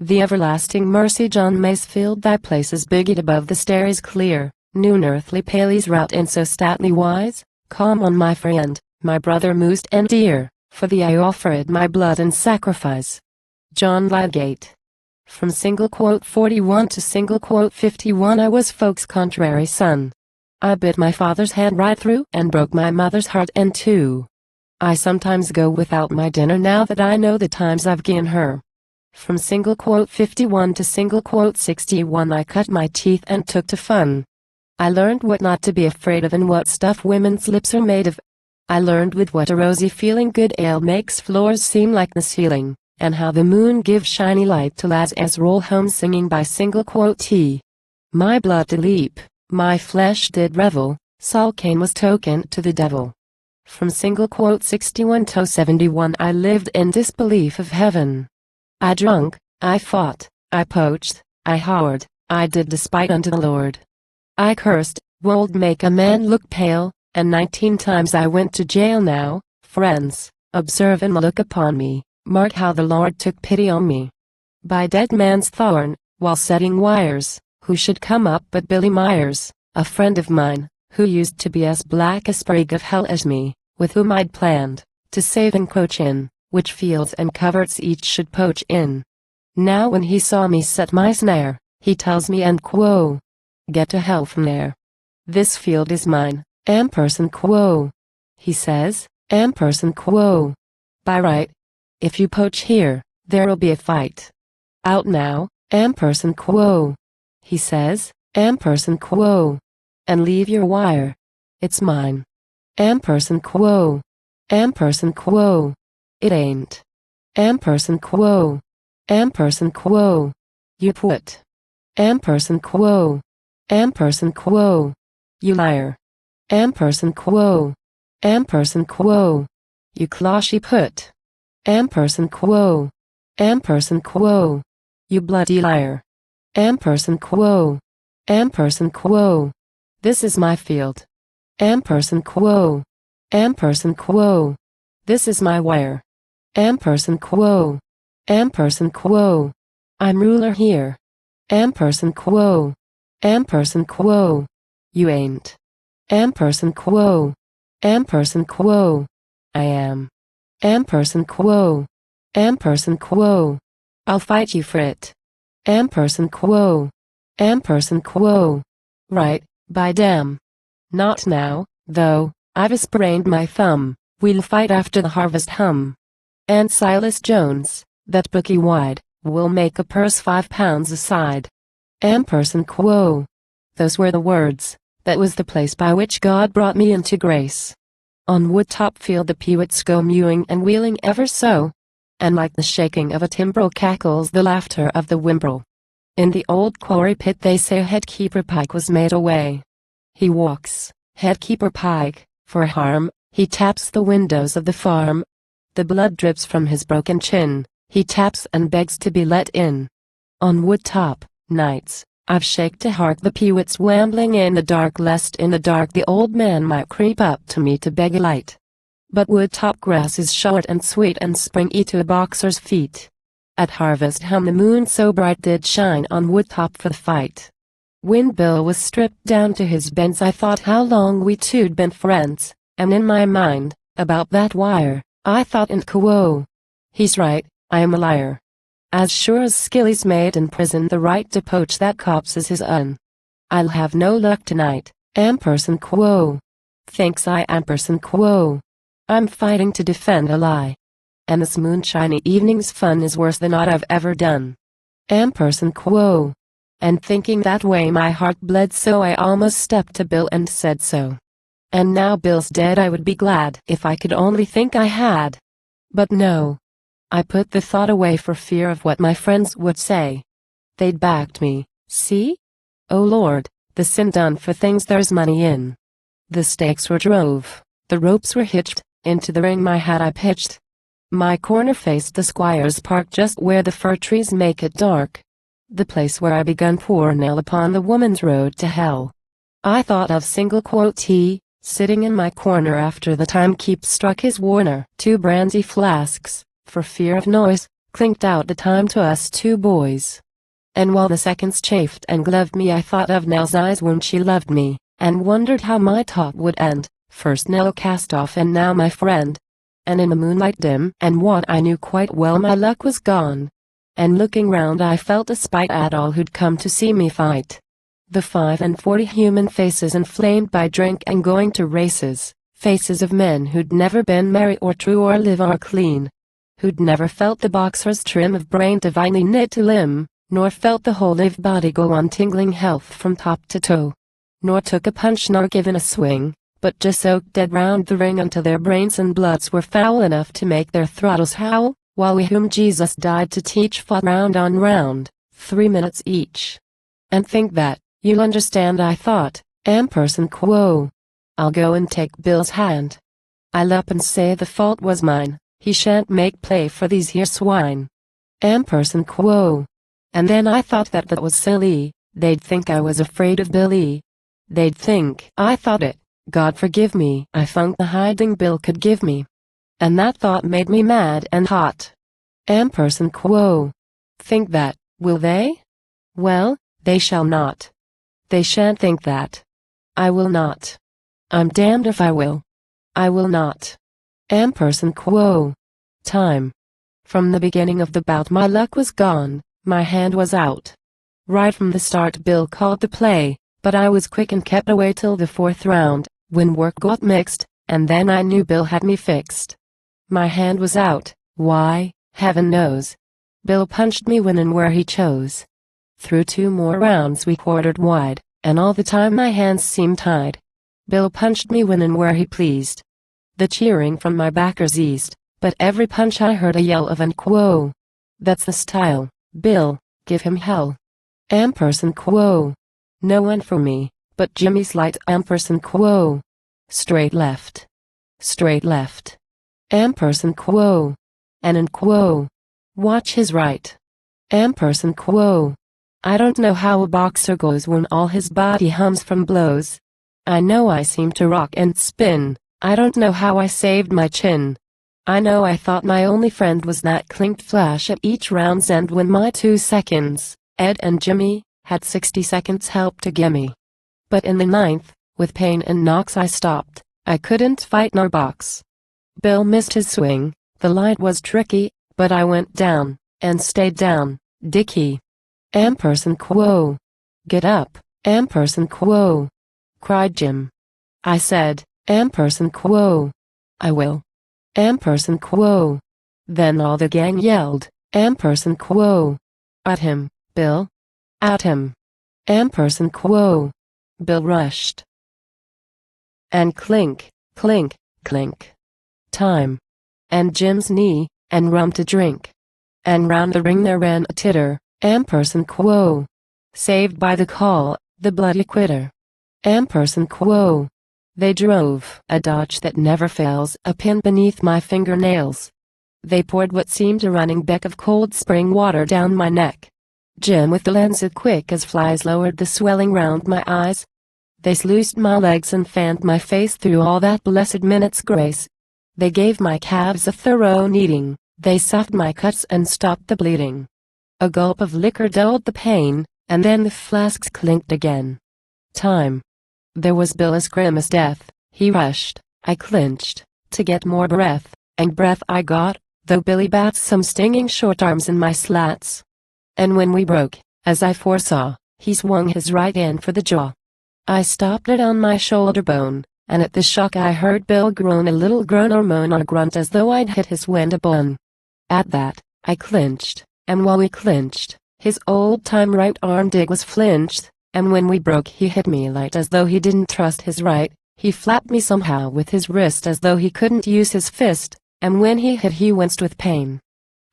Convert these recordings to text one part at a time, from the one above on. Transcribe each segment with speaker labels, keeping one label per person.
Speaker 1: The everlasting mercy John Masefield, thy place is bigot above the starries clear, noon earthly pales rout in so stately wise, come on my friend, my brother most and dear, for thee I offered my blood in sacrifice. John Lydgate. From single quote 41 to single quote 51 I was folks' contrary son. I bit my father's hand right through and broke my mother's heart in two. I sometimes go without my dinner now that I know the times I've given her. From single quote 51 to single quote 61 I cut my teeth and took to fun. I learned what not to be afraid of and what stuff women's lips are made of. I learned with what a rosy feeling good ale makes floors seem like the ceiling, and how the moon gives shiny light to lads as roll home singing by single quote T. My blood did leap, my flesh did revel, Saul Cain was token to the devil. From single quote 61 to 71 I lived in disbelief of heaven. I drunk, I fought, I poached, I whored, I did despite unto the Lord. I cursed, would make a man look pale, and 19 times I went to jail now. Friends, observe and look upon me, mark how the Lord took pity on me. By dead man's thorn, while setting wires, who should come up but Billy Myers, a friend of mine, who used to be as black a sprig of hell as me, with whom I'd planned to save and coach in which fields and coverts each should poach in. Now when he saw me set my snare, he tells me and quo, get to hell from there. This field is mine, ampersand quo. He says, ampersand quo. By right, if you poach here, there'll be a fight. Out now, ampersand quo. He says, ampersand quo. And leave your wire. It's mine. Ampersand quo. Ampersand quo. It ain't. Ampersand quo. Ampersand quo. You put. Ampersand quo. Ampersand quo. You liar. Ampersand quo. Ampersand quo. You closhy put. Ampersand quo. Ampersand quo. You bloody liar. Ampersand quo. Ampersand quo. This is my field. Ampersand quo. Ampersand quo. This is my wire. Ampersand quo. Ampersand quo. I'm ruler here. Ampersand quo. Ampersand quo. You ain't. Ampersand quo. Ampersand quo. I am. Ampersand quo. Ampersand quo. I'll fight you for it. Ampersand quo. Ampersand quo. Right, by damn. Not now, though, I've sprained my thumb. We'll fight after the harvest hum. And Silas Jones, that bookie wide, will make a purse £5 a side. Ampersand quo. Those were the words, that was the place by which God brought me into grace. On Woodtop Field the peewits go mewing and wheeling ever so, and like the shaking of a timbrel cackles the laughter of the wimbrel. In the old quarry pit they say Headkeeper Pike was made away. He walks, Headkeeper Pike, for harm, he taps the windows of the farm. The blood drips from his broken chin, he taps and begs to be let in. On Woodtop, nights, I've shaked to hark the peewits wambling in the dark lest in the dark the old man might creep up to me to beg a light. But Woodtop grass is short and sweet and springy to a boxer's feet. At harvest hum the moon so bright did shine on Woodtop for the fight. When Bill was stripped down to his bends I thought how long we two'd been friends, and in my mind, about that wire, I thought and quo. He's right, I am a liar. As sure as Skilly's made in prison the right to poach that copse is his own. I'll have no luck tonight, ampersand quo. Thinks I ampersand quo. I'm fighting to defend a lie. And this moonshiny evening's fun is worse than aught I've ever done. Ampersand quo. And thinking that way my heart bled so I almost stepped to Bill and said so. And now Bill's dead I would be glad if I could only think I had. But no. I put the thought away for fear of what my friends would say. They'd backed me, see? Oh Lord, the sin done for things there's money in. The stakes were drove, the ropes were hitched, into the ring my hat I pitched. My corner faced the squire's park just where the fir trees make it dark. The place where I begun poor nail upon the woman's road to hell. I thought of single quote T, sitting in my corner after the timekeep struck his Warner 2 brandy flasks, for fear of noise, clinked out the time to us two boys. And while the seconds chafed and gloved me, I thought of Nell's eyes when she loved me, and wondered how my talk would end. First Nell cast off and now my friend. And in the moonlight dim and what I knew quite well, my luck was gone. And looking round I felt a spite at all who'd come to see me fight. The 45 human faces inflamed by drink and going to races, faces of men who'd never been merry or true or live or clean, who'd never felt the boxer's trim of brain divinely knit to limb, nor felt the whole live body go on tingling health from top to toe, nor took a punch nor given a swing, but just soaked dead round the ring until their brains and bloods were foul enough to make their throttles howl, while we whom Jesus died to teach fought round on round, 3 minutes each. And think that, you'll understand, I thought, ampersand quo. I'll go and take Bill's hand. I'll up and say the fault was mine, he shan't make play for these here swine. Ampersand quo. And then I thought that was silly, they'd think I was afraid of Billy. They'd think I thought it, God forgive me, I funked the hiding Bill could give me. And that thought made me mad and hot. Ampersand quo. Think that, will they? Well, they shall not. They shan't think that. I will not. I'm damned if I will. I will not. Ampersand quo. Time. From the beginning of the bout my luck was gone, my hand was out. Right from the start Bill called the play, but I was quick and kept away till the 4th round, when work got mixed, and then I knew Bill had me fixed. My hand was out, why, heaven knows. Bill punched me when and where he chose. Through 2 more rounds we quartered wide, and all the time my hands seemed tied. Bill punched me when and where he pleased. The cheering from my backers eased, but every punch I heard a yell of "and quo." That's the style, Bill, give him hell. Ampersand quo. No one for me, but Jimmy's light. Ampersand quo. Straight left. Straight left. Ampersand quo. And quo. Watch his right. Ampersand quo. I don't know how a boxer goes when all his body hums from blows. I know I seem to rock and spin, I don't know how I saved my chin. I know I thought my only friend was that clinked flash at each round's end when my 2 seconds, Ed and Jimmy, had 60 seconds help to gimme. But in the 9th, with pain and knocks I stopped, I couldn't fight nor box. Bill missed his swing, the light was tricky, but I went down, and stayed down, Dickie. Ampersand quo. Get up, ampersand quo. Cried Jim. I said, ampersand quo. I will. Ampersand quo. Then all the gang yelled, ampersand quo. At him, Bill. At him. Ampersand quo. Bill rushed. And clink, clink, clink. Time. And Jim's knee, and rum to drink. And round the ring there ran a titter, ampersand quo. Saved by the call, the bloody quitter. Ampersand quo. They drove a dodge that never fails, a pin beneath my fingernails. They poured what seemed a running beck of cold spring water down my neck. Jim with the lens as quick as flies lowered the swelling round my eyes. They sluiced my legs and fanned my face through all that blessed minute's grace. They gave my calves a thorough kneading, they soothed my cuts and stopped the bleeding. A gulp of liquor dulled the pain, and then the flasks clinked again. Time. There was Bill as grim as death, he rushed, I clinched, to get more breath, and breath I got, though Billy bats some stinging short arms in my slats. And when we broke, as I foresaw, he swung his right hand for the jaw. I stopped it on my shoulder bone, and at the shock I heard Bill groan a little groan or moan or grunt as though I'd hit his window bun. At that, I clinched, and while we clinched, his old-time right arm dig was flinched. And when we broke he hit me light as though he didn't trust his right, he flapped me somehow with his wrist as though he couldn't use his fist, and when he hit he winced with pain.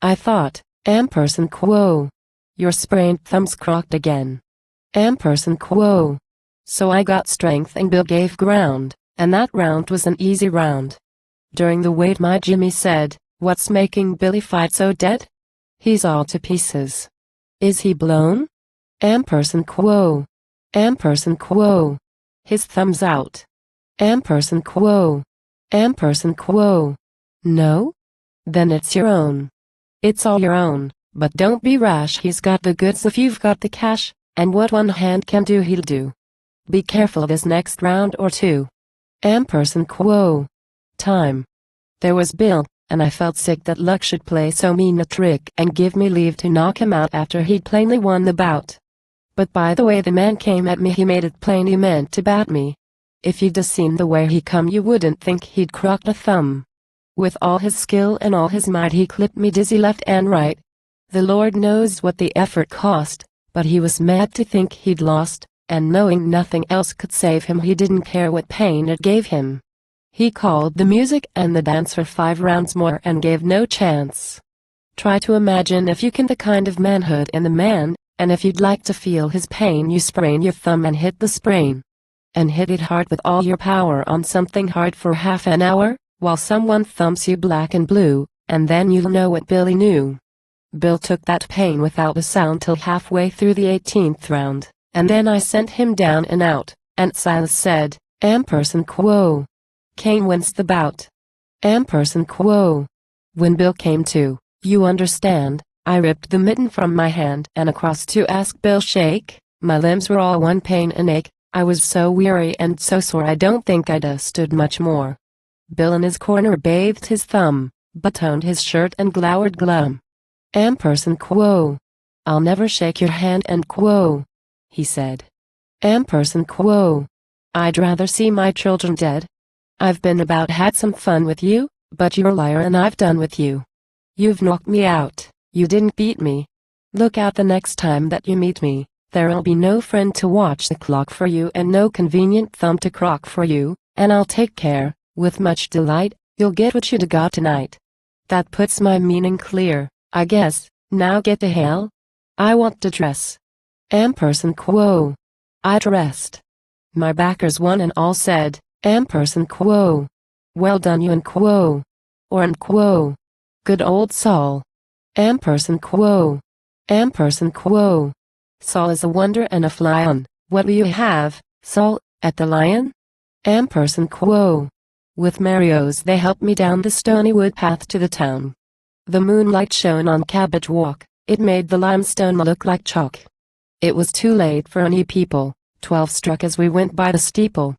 Speaker 1: I thought, ampersand quo. Your sprained thumb's crocked again. Ampersand quo. So I got strength and Bill gave ground, and that round was an easy round. During the wait my Jimmy said, what's making Billy fight so dead? He's all to pieces. Is he blown? Ampersand quo. Ampersand quo. His thumb's out. Ampersand quo. Ampersand quo. No? Then it's your own. It's all your own, but don't be rash. He's got the goods if you've got the cash, and what one hand can do he'll do. Be careful this next round or two. Ampersand quo. Time. There was Bill, and I felt sick that luck should play so mean a trick and give me leave to knock him out after he'd plainly won the bout. But by the way the man came at me he made it plain he meant to bat me. If you'd seen the way he come you wouldn't think he'd crocked a thumb. With all his skill and all his might he clipped me dizzy left and right. The Lord knows what the effort cost, but he was mad to think he'd lost, and knowing nothing else could save him he didn't care what pain it gave him. He called the music and the dance for 5 rounds more and gave no chance. Try to imagine if you can the kind of manhood in the man, and if you'd like to feel his pain you sprain your thumb and hit the sprain. And hit it hard with all your power on something hard for half an hour, while someone thumps you black and blue, and then you'll know what Billy knew. Bill took that pain without a sound till halfway through the 18th round, and then I sent him down and out, and Silas said, Ampersand quo. Kane wins the bout. Ampersand quo. When Bill came to, you understand, I ripped the mitten from my hand and across to ask Bill shake. My limbs were all one pain and ache, I was so weary and so sore I don't think I'd stood much more. Bill in his corner bathed his thumb, buttoned his shirt and glowered glum. Ampersand quo. I'll never shake your hand and quo, he said. Ampersand quo. I'd rather see my children dead. I've been about had some fun with you, but you're a liar and I've done with you. You've knocked me out, you didn't beat me. Look out the next time that you meet me, there'll be no friend to watch the clock for you and no convenient thumb to crock for you, and I'll take care, with much delight, you'll get what you'd got tonight. That puts my meaning clear, I guess. Now get to hell. I want to dress. Ampersand quo. I'd rest. My backers one and all said, Ampersand quo. Well done you and quo. Or and quo. Good old Saul. Ampersand quo. Ampersand quo. Saul is a wonder and a fly on. What will you have, Saul, at the Lion? Ampersand quo. With Marios they helped me down the stony wood path to the town. The moonlight shone on Cabbage Walk, it made the limestone look like chalk. It was too late for any people, 12 struck as we went by the steeple.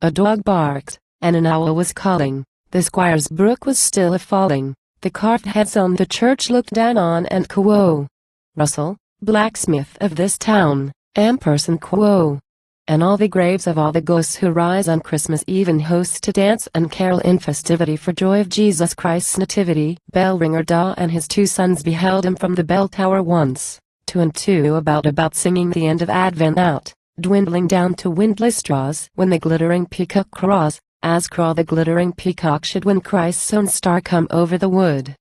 Speaker 1: A dog barked, and an owl was calling, the squire's brook was still a-falling, the carved heads on the church looked down on and quo. Russell, blacksmith of this town, Ampersand quo. And all the graves of all the ghosts who rise on Christmas Eve in hosts to dance and carol in festivity for joy of Jesus Christ's nativity. Bell ringer Da and his 2 sons beheld him from the bell tower once, 2 and 2 about singing the end of Advent out, dwindling down to windless straws when the glittering peacock craws, as craw the glittering peacock should when Christ's own star come over the wood.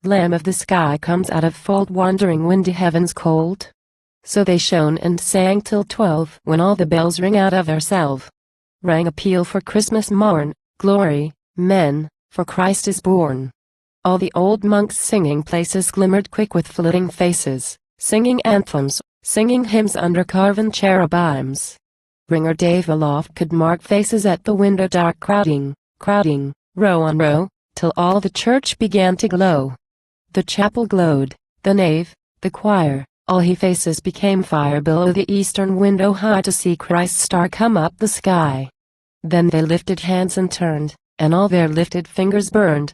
Speaker 1: Lamb of the sky comes out of fold wandering windy heavens cold. So they shone and sang till 12 when all the bells ring out of ourselves. Rang a peal for Christmas morn, glory, men, for Christ is born. All the old monks' singing places glimmered quick with flitting faces, singing anthems, singing hymns under carven cherubims. Ringer Dave aloft could mark faces at the window dark crowding, row on row, till all the church began to glow. The chapel glowed, the nave, the choir. All he faces became fire below the eastern window high to see Christ's star come up the sky. Then they lifted hands and turned, and all their lifted fingers burned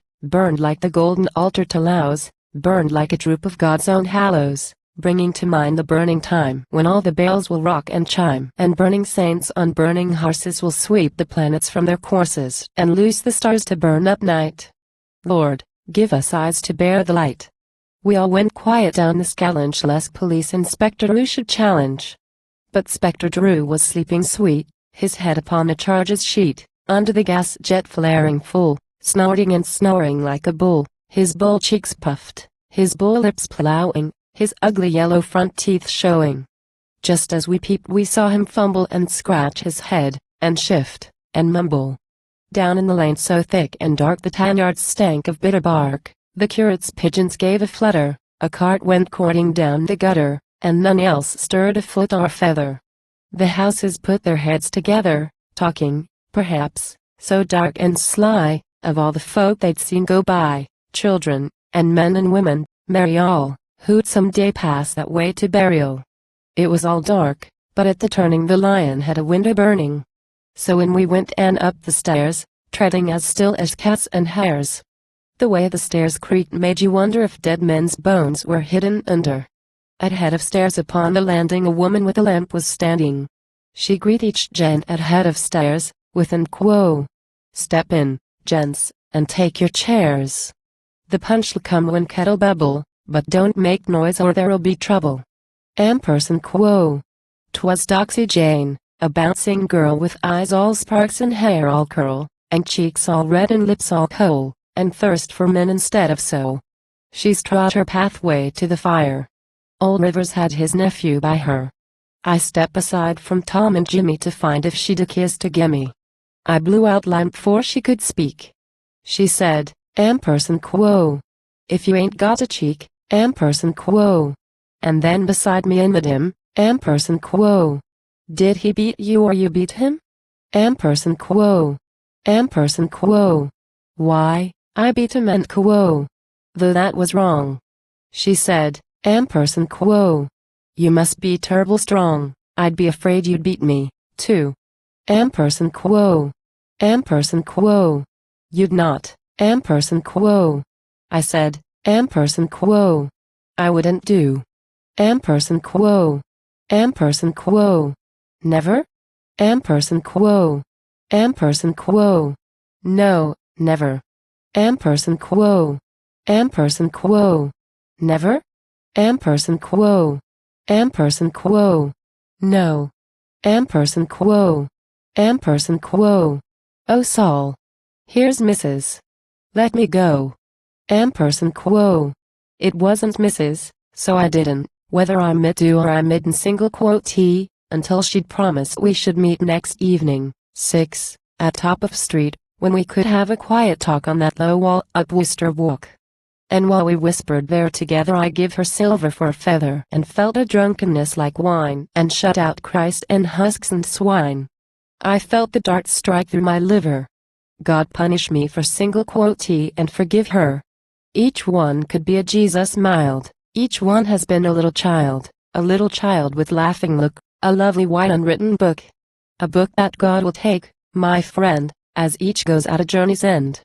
Speaker 1: like the golden altar to Laos, burned like a droop of God's own hallows, bringing to mind the burning time when all the bells will rock and chime, and burning saints on burning horses will sweep the planets from their courses and loose the stars to burn up night. Lord, give us eyes to bear the light. We all went quiet down the scalange lest Police Inspector Drew should challenge. But Spectre Drew was sleeping sweet, his head upon a charge's sheet, under the gas jet flaring full, snorting and snoring like a bull, his bull cheeks puffed, his bull lips ploughing, his ugly yellow front teeth showing. Just as we peeped we saw him fumble and scratch his head, and shift, and mumble. Down in the lane so thick and dark the tanyards stank of bitter bark. The curate's pigeons gave a flutter, a cart went courting down the gutter, and none else stirred a foot or feather. The houses put their heads together, talking, perhaps, so dark and sly, of all the folk they'd seen go by, children, and men and women, Merry all, who'd someday pass that way to burial. It was all dark, but at the turning the lion had a window burning. So in we went and up the stairs, treading as still as cats and hares. The way the stairs creaked made you wonder if dead men's bones were hidden under. At head of stairs upon the landing a woman with a lamp was standing. She greet each gent at head of stairs, with an quo. Step in, gents, and take your chairs. The punch'll come when kettle bubble, but don't make noise or there'll be trouble. Ampersand quo. 'Twas Doxy Jane, a bouncing girl with eyes all sparks and hair all curl, and cheeks all red and lips all coal, and thirst for men instead of soul. She's trod her pathway to the fire. Old Rivers had his nephew by her. I step aside from Tom and Jimmy to find if she'd a kiss to gimme. I blew out line before she could speak. She said, Ampersand quo. If you ain't got a cheek, Ampersand quo. And then beside me in the dim, Ampersand quo. Did he beat you or you beat him? Ampersand quo. Ampersand quo. Why, I beat him and quo. Though that was wrong. She said, Ampersand quo. You must be turble strong, I'd be afraid you'd beat me, too. Ampersand quo. Ampersand quo. You'd not, Ampersand quo. I said, Ampersand quo. I wouldn't do. Ampersand quo. Ampersand quo. Never? Ampersand quo. Ampersand quo. No, never. Ampersand quo. Ampersand quo. Never? Ampersand quo. Ampersand quo. No. Ampersand quo. Ampersand quo. Oh Saul. Here's Mrs. Let me go. Ampersand quo. It wasn't Mrs., so I didn't, whether I mid do or I midn't single quote T, until she'd promised we should meet next evening, 6, at top of street, when we could have a quiet talk on that low wall up Worcester Walk. And while we whispered there together I give her silver for a feather and felt a drunkenness like wine and shut out Christ and husks and swine. I felt the dart strike through my liver. God punish me for single quote T and forgive her. Each one could be a Jesus mild, each one has been a little child with laughing look, a lovely white unwritten book. A book that God will take, my friend, as each goes at a journey's end.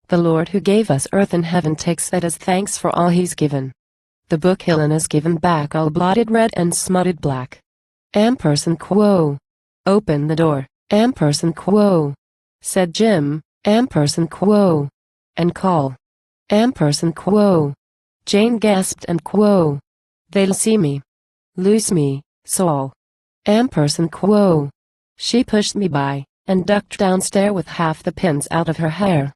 Speaker 1: The Lord who gave us earth and heaven takes that as thanks for all he's given. The book Helen is given back all blotted red and smutted black. Ampersand quo. Open the door, Ampersand quo. Said Jim, Ampersand quo. And call. Ampersand quo. Jane gasped and quo. They'll see me. Lose me, Saul. Ampersand quo. She pushed me by, and ducked downstairs with half the pins out of her hair.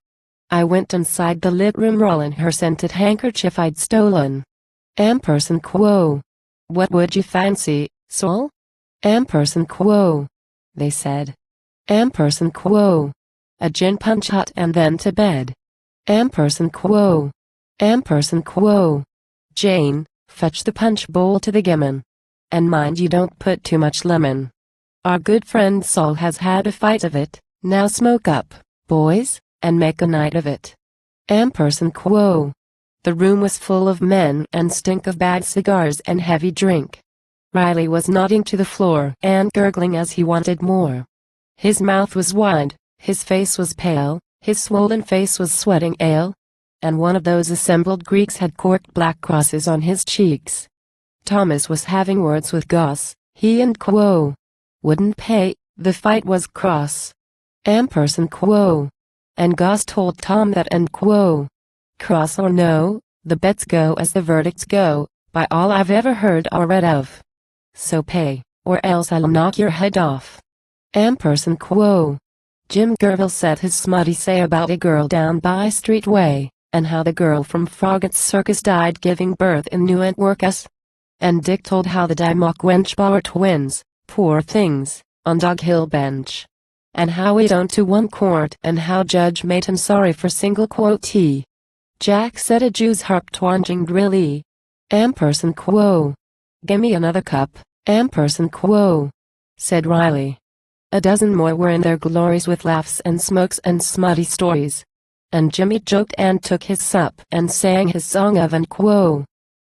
Speaker 1: I went inside the lit room rollin' her scented handkerchief I'd stolen. Ampersand quo. What would you fancy, Saul? Ampersand quo. They said. Ampersand quo. A gin punch hot and then to bed. Ampersand quo. Ampersand quo. Jane, fetch the punch bowl to the gammon. And mind you don't put too much lemon. Our good friend Saul has had a fight of it, now smoke up, boys, and make a night of it. Ampersand quo. The room was full of men and stink of bad cigars and heavy drink. Riley was nodding to the floor and gurgling as he wanted more. His mouth was wide, his face was pale, his swollen face was sweating ale, and one of those assembled Greeks had corked black crosses on his cheeks. Thomas was having words with Goss, he and quo. Wouldn't pay, the fight was cross. Ampersand quo. And Goss told Tom that and quo. Cross or no, the bets go as the verdicts go, by all I've ever heard or read of. So pay, or else I'll knock your head off. Ampersand quo. Jim Gerville said his smutty say about a girl down by Street Way, and how the girl from Froggett's Circus died giving birth in New Antwerpus. And Dick told how the Dymock Wenchbauer twins, poor things, on Dog Hill bench. And how he owned to one court and how judge made him sorry for single quote T. Jack said a Jew's harp twanging drilly. Ampersand quo. Gimme another cup, Ampersand quo. Said Riley. A dozen more were in their glories with laughs and smokes and smutty stories. And Jimmy joked and took his sup and sang his song of and quo.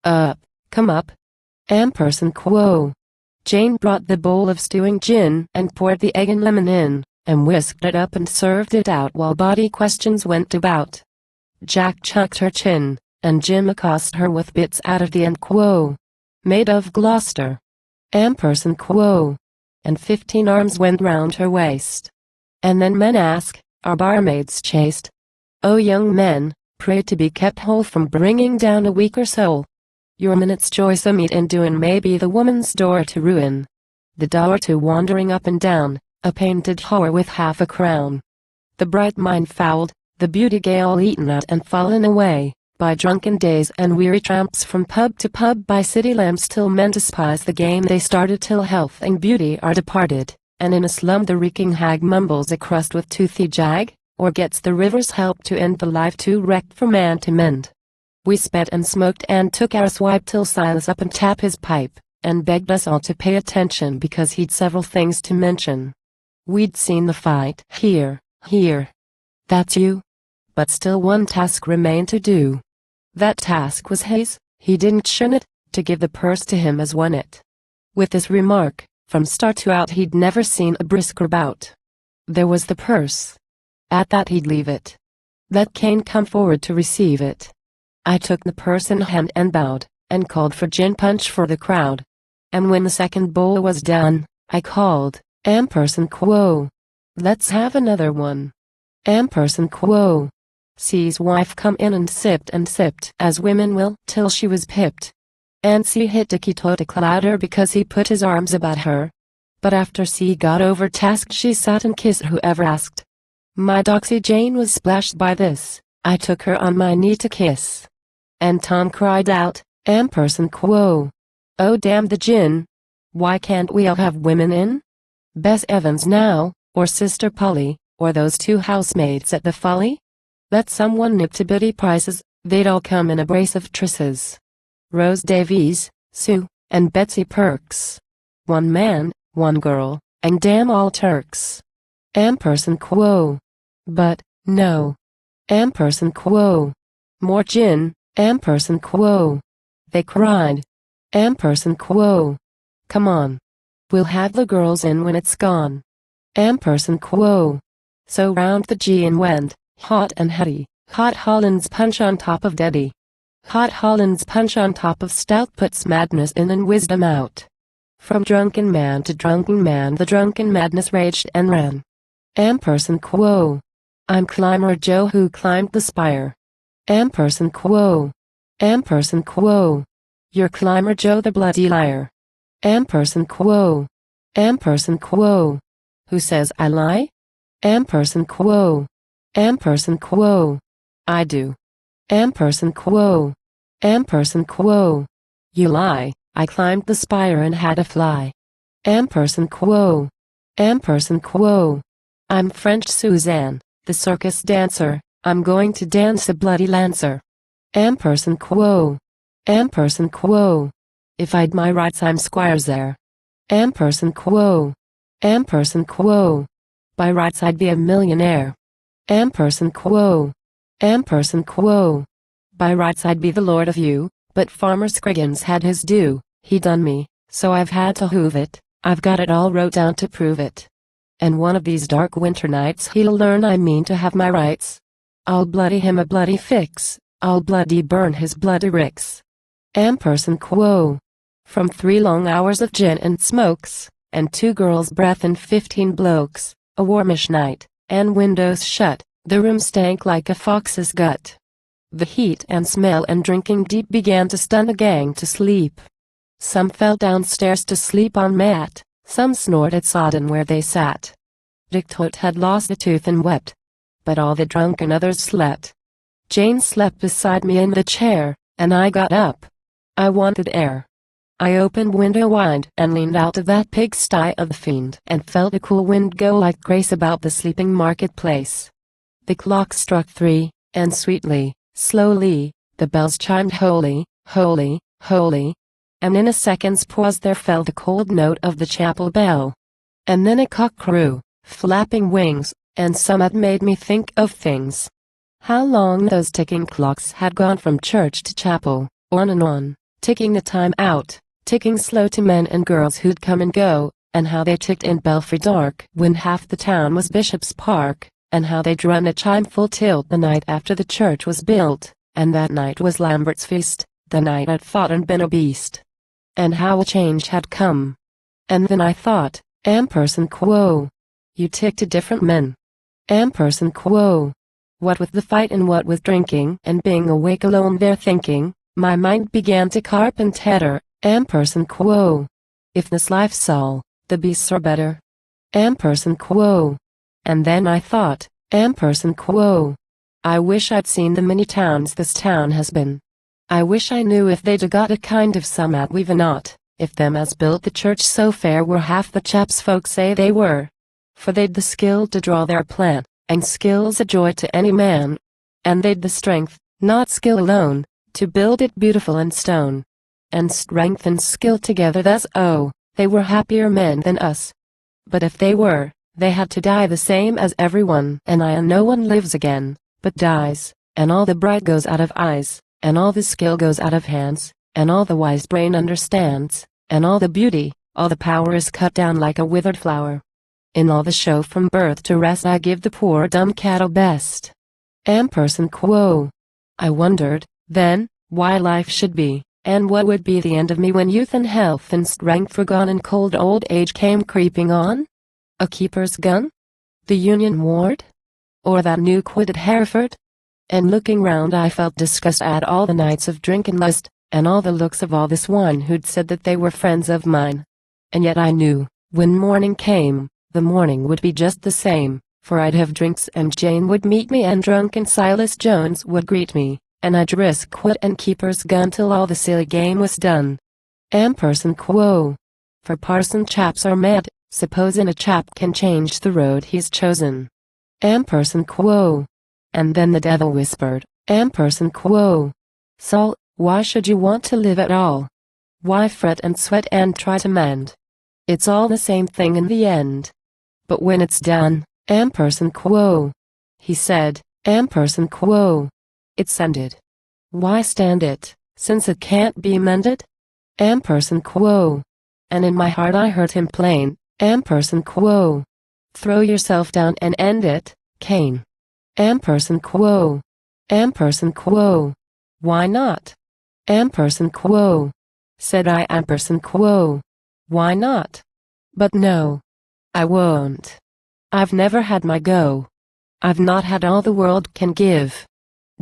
Speaker 1: Up, come up. Ampersand quo. Jane brought the bowl of stewing gin and poured the egg and lemon in, and whisked it up and served it out while body questions went about. Jack chucked her chin, and Jim accosted her with bits out of the and quo. Made of Gloucester. Ampersand quo. And 15 arms went round her waist. And then men ask, are barmaids chaste? O young men, pray to be kept whole from bringing down a weaker soul. Your minute's choice o' meat in doing may be the woman's door to ruin. The dower to wandering up and down, a painted whore with half a crown. The bright mind fouled, the beauty gay all eaten at and fallen away, by drunken days and weary tramps from pub to pub by city lamps till men despise the game they started till health and beauty are departed, and in a slum the reeking hag mumbles a crust with toothy jag, or gets the river's help to end the life too wrecked for man to mend. We sped and smoked and took our swipe till Silas up and tapped his pipe, and begged us all to pay attention because he'd several things to mention. We'd seen the fight. Here. That's you. But still one task remained to do. That task was his, he didn't shun it, to give the purse to him as won it. With this remark, from start to out he'd never seen a brisker bout. There was the purse. At that he'd leave it. Let Cain come forward to receive it. I took the purse in hand and bowed, and called for gin punch for the crowd. And when the second bowl was done, I called, Ampersand quo. Let's have another one. Ampersand quo. C's wife come in and sipped, as women will, till she was pipped. And C hit Dicky Totic louder because he put his arms about her. But after C got overtasked she sat and kissed whoever asked. My doxy Jane was splashed by this, I took her on my knee to kiss. And Tom cried out, Ampersand quo. Oh damn the gin. Why can't we all have women in? Bess Evans now, or Sister Polly, or those two housemaids at the Folly? Let someone nip to biddy prices, they'd all come in a brace of trisses. Rose Davies, Sue, and Betsy Perks. One man, one girl, and damn all Turks. Ampersand quo. But, no. Ampersand quo. More gin, Ampersand quo. They cried. Ampersand quo. Come on. We'll have the girls in when it's gone. Ampersand quo. So round the G went, hot and heady, hot Hollands punch on top of Deddy. Hot Hollands punch on top of stout puts madness in and wisdom out. From drunken man to drunken man the drunken madness raged and ran. Ampersand quo. I'm Climber Joe who climbed the spire. Ampersand quo. Ampersand quo. You're Climber Joe the bloody liar. Ampersand quo. Ampersand quo. Who says I lie? Ampersand quo. Ampersand quo. I do. Ampersand quo. Ampersand quo. You lie, I climbed the spire and had a fly. Ampersand quo. Ampersand quo. I'm French Suzanne, the circus dancer, I'm going to dance a bloody lancer. Ampersand quo. Ampersand quo. If I'd my rights I'm squires there. Ampersand quo. Ampersand quo. By rights I'd be a millionaire. Ampersand quo. Ampersand quo. By rights I'd be the lord of you, but Farmer Scriggins had his due, he done me, so I've had to hoove it, I've got it all wrote down to prove it. And one of these dark winter nights he'll learn I mean to have my rights. I'll bloody him a bloody fix, I'll bloody burn his bloody ricks. Ampersand quo. From 3 long hours of gin and smokes, and 2 girls' breath and 15 blokes, a warmish night, and windows shut, the room stank like a fox's gut. The heat and smell and drinking deep began to stun the gang to sleep. Some fell downstairs to sleep on mat, some snorted sodden where they sat. Dick Toot had lost a tooth and wept, but all the drunken others slept. Jane slept beside me in the chair, and I got up. I wanted air. I opened window wide and leaned out of that pigsty of the fiend and felt a cool wind go like grace about the sleeping marketplace. The clock struck 3, and sweetly, slowly, the bells chimed holy, holy, holy, and in a second's pause there fell the cold note of the chapel bell. And then a cock crew, flapping wings, and somewhat made me think of things. How long those ticking clocks had gone from church to chapel, on and on. ticking the time out, ticking slow to men and girls who'd come and go, and how they ticked in Belfry dark when half the town was Bishop's Park, and how they'd run a chime full tilt the night after the church was built, and that night was Lambert's feast, the night I'd fought and been a beast. And how a change had come. And then I thought, ampersand quo. You tick to different men. Ampersand quo. What with the fight and what with drinking and being awake alone there thinking, my mind began to carp and tetter, ampersand quo. If this life's all, the beasts are better. Ampersand quo. And then I thought, ampersand quo. I wish I'd seen the many towns this town has been. I wish I knew if they'd got a kind of some at we've not, if them as built the church so fair were half the chaps folk say they were. For they'd the skill to draw their plan, and skill's a joy to any man. And they'd the strength, not skill alone, to build it beautiful in stone. And strength and skill together thus they were happier men than us. But if they were, they had to die the same as everyone, and no one lives again, but dies, and all the bright goes out of eyes, and all the skill goes out of hands, and all the wise brain understands, and all the beauty, all the power is cut down like a withered flower. In all the show from birth to rest I give the poor dumb cattle best. Ampersand quo. I wondered, then, why life should be, and what would be the end of me when youth and health and strength were gone and cold old age came creeping on? A keeper's gun? The Union ward? Or that new quid at Hereford? And looking round I felt disgust at all the nights of drink and lust, and all the looks of all this one who'd said that they were friends of mine. And yet I knew, when morning came, the morning would be just the same, for I'd have drinks and Jane would meet me and drunken Silas Jones would greet me, and I'd risk quid and keeper's gun till all the silly game was done. Ampersand quo. For parson chaps are mad, supposin' a chap can change the road he's chosen. Ampersand quo. And then the devil whispered, ampersand quo. Saul, why should you want to live at all? Why fret and sweat and try to mend? It's all the same thing in the end. But when it's done, ampersand quo. He said, ampersand quo. It's ended. Why stand it, since it can't be mended? Ampersand quo. And in my heart I heard him plain, ampersand quo. Throw yourself down and end it, Cain. Ampersand quo. Ampersand quo. Why not? Ampersand quo. Said I, ampersand quo. Why not? But no. I won't. I've never had my go. I've not had all the world can give.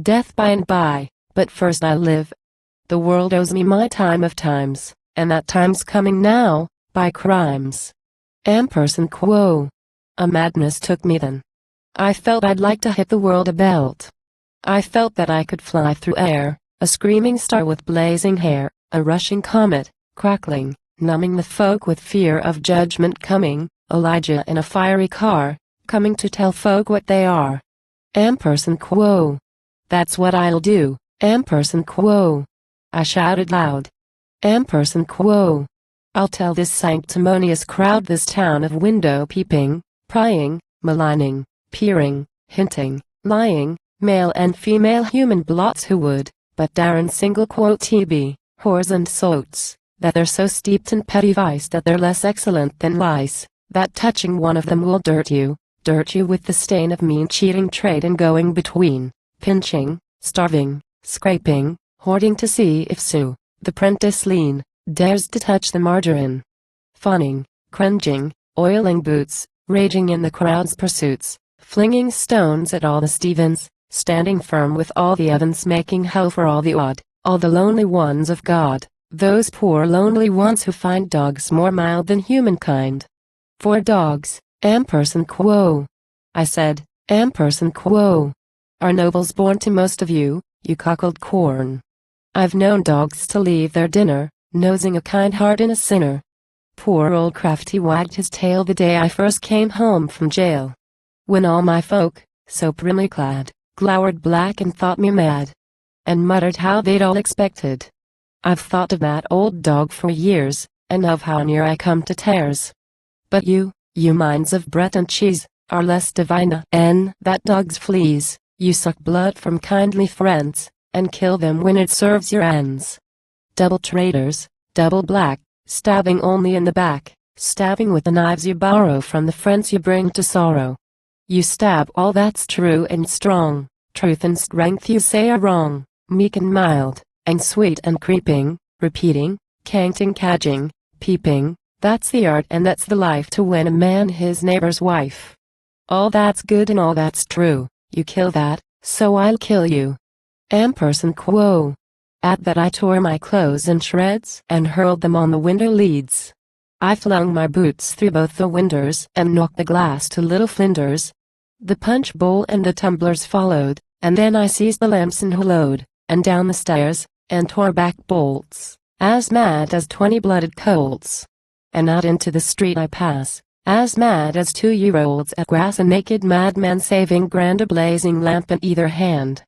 Speaker 1: Death by and by, but first I live. The world owes me my time of times, and that time's coming now, by crimes. Ampersand quo. A madness took me then. I felt I'd like to hit the world a belt. I felt that I could fly through air, a screaming star with blazing hair, a rushing comet, crackling, numbing the folk with fear of judgment coming, Elijah in a fiery car, coming to tell folk what they are. Ampersand quo. That's what I'll do, ampersand quo. I shouted loud. Ampersand quo. I'll tell this sanctimonious crowd, this town of window peeping, prying, maligning, peering, hinting, lying, male and female human blots who would, but darn single quote TB, whores and sots, that they're so steeped in petty vice that they're less excellent than lice, that touching one of them will dirt you with the stain of mean cheating trade and going between, pinching, starving, scraping, hoarding to see if Sue, the prentice lean, dares to touch the margarine. Fawning, cringing, oiling boots, raging in the crowd's pursuits, flinging stones at all the Stephens, standing firm with all the ovens, making hell for all the odd, all the lonely ones of God, those poor lonely ones who find dogs more mild than humankind. For dogs, ampersand quo. I said, ampersand quo. Are nobles born to most of you, you cockled corn? I've known dogs to leave their dinner, nosing a kind heart in a sinner. Poor old Crafty wagged his tail the day I first came home from jail. When all my folk, so primly clad, glowered black and thought me mad, and muttered how they'd all expected. I've thought of that old dog for years, and of how near I come to tears. But you minds of bread and cheese, are less divine than that dog's fleas. You suck blood from kindly friends, and kill them when it serves your ends. double traitors, double black, stabbing only in the back, stabbing with the knives you borrow from the friends you bring to sorrow. You stab all that's true and strong, truth and strength you say are wrong, meek and mild, and sweet and creeping, repeating, canting, cadging, peeping, that's the art and that's the life to win a man his neighbor's wife. All that's good and all that's true, you kill that, so I'll kill you. Ampersand quo. At that I tore my clothes in shreds and hurled them on the window leads. I flung my boots through both the windows and knocked the glass to little flinders. The punch bowl and the tumblers followed, and then I seized the lamps and hallooed, and down the stairs, and tore back bolts, as mad as 20 blooded colts. And out into the street I pass, as mad as 2-year-olds at grass, a naked madman saving grand, a blazing lamp in either hand.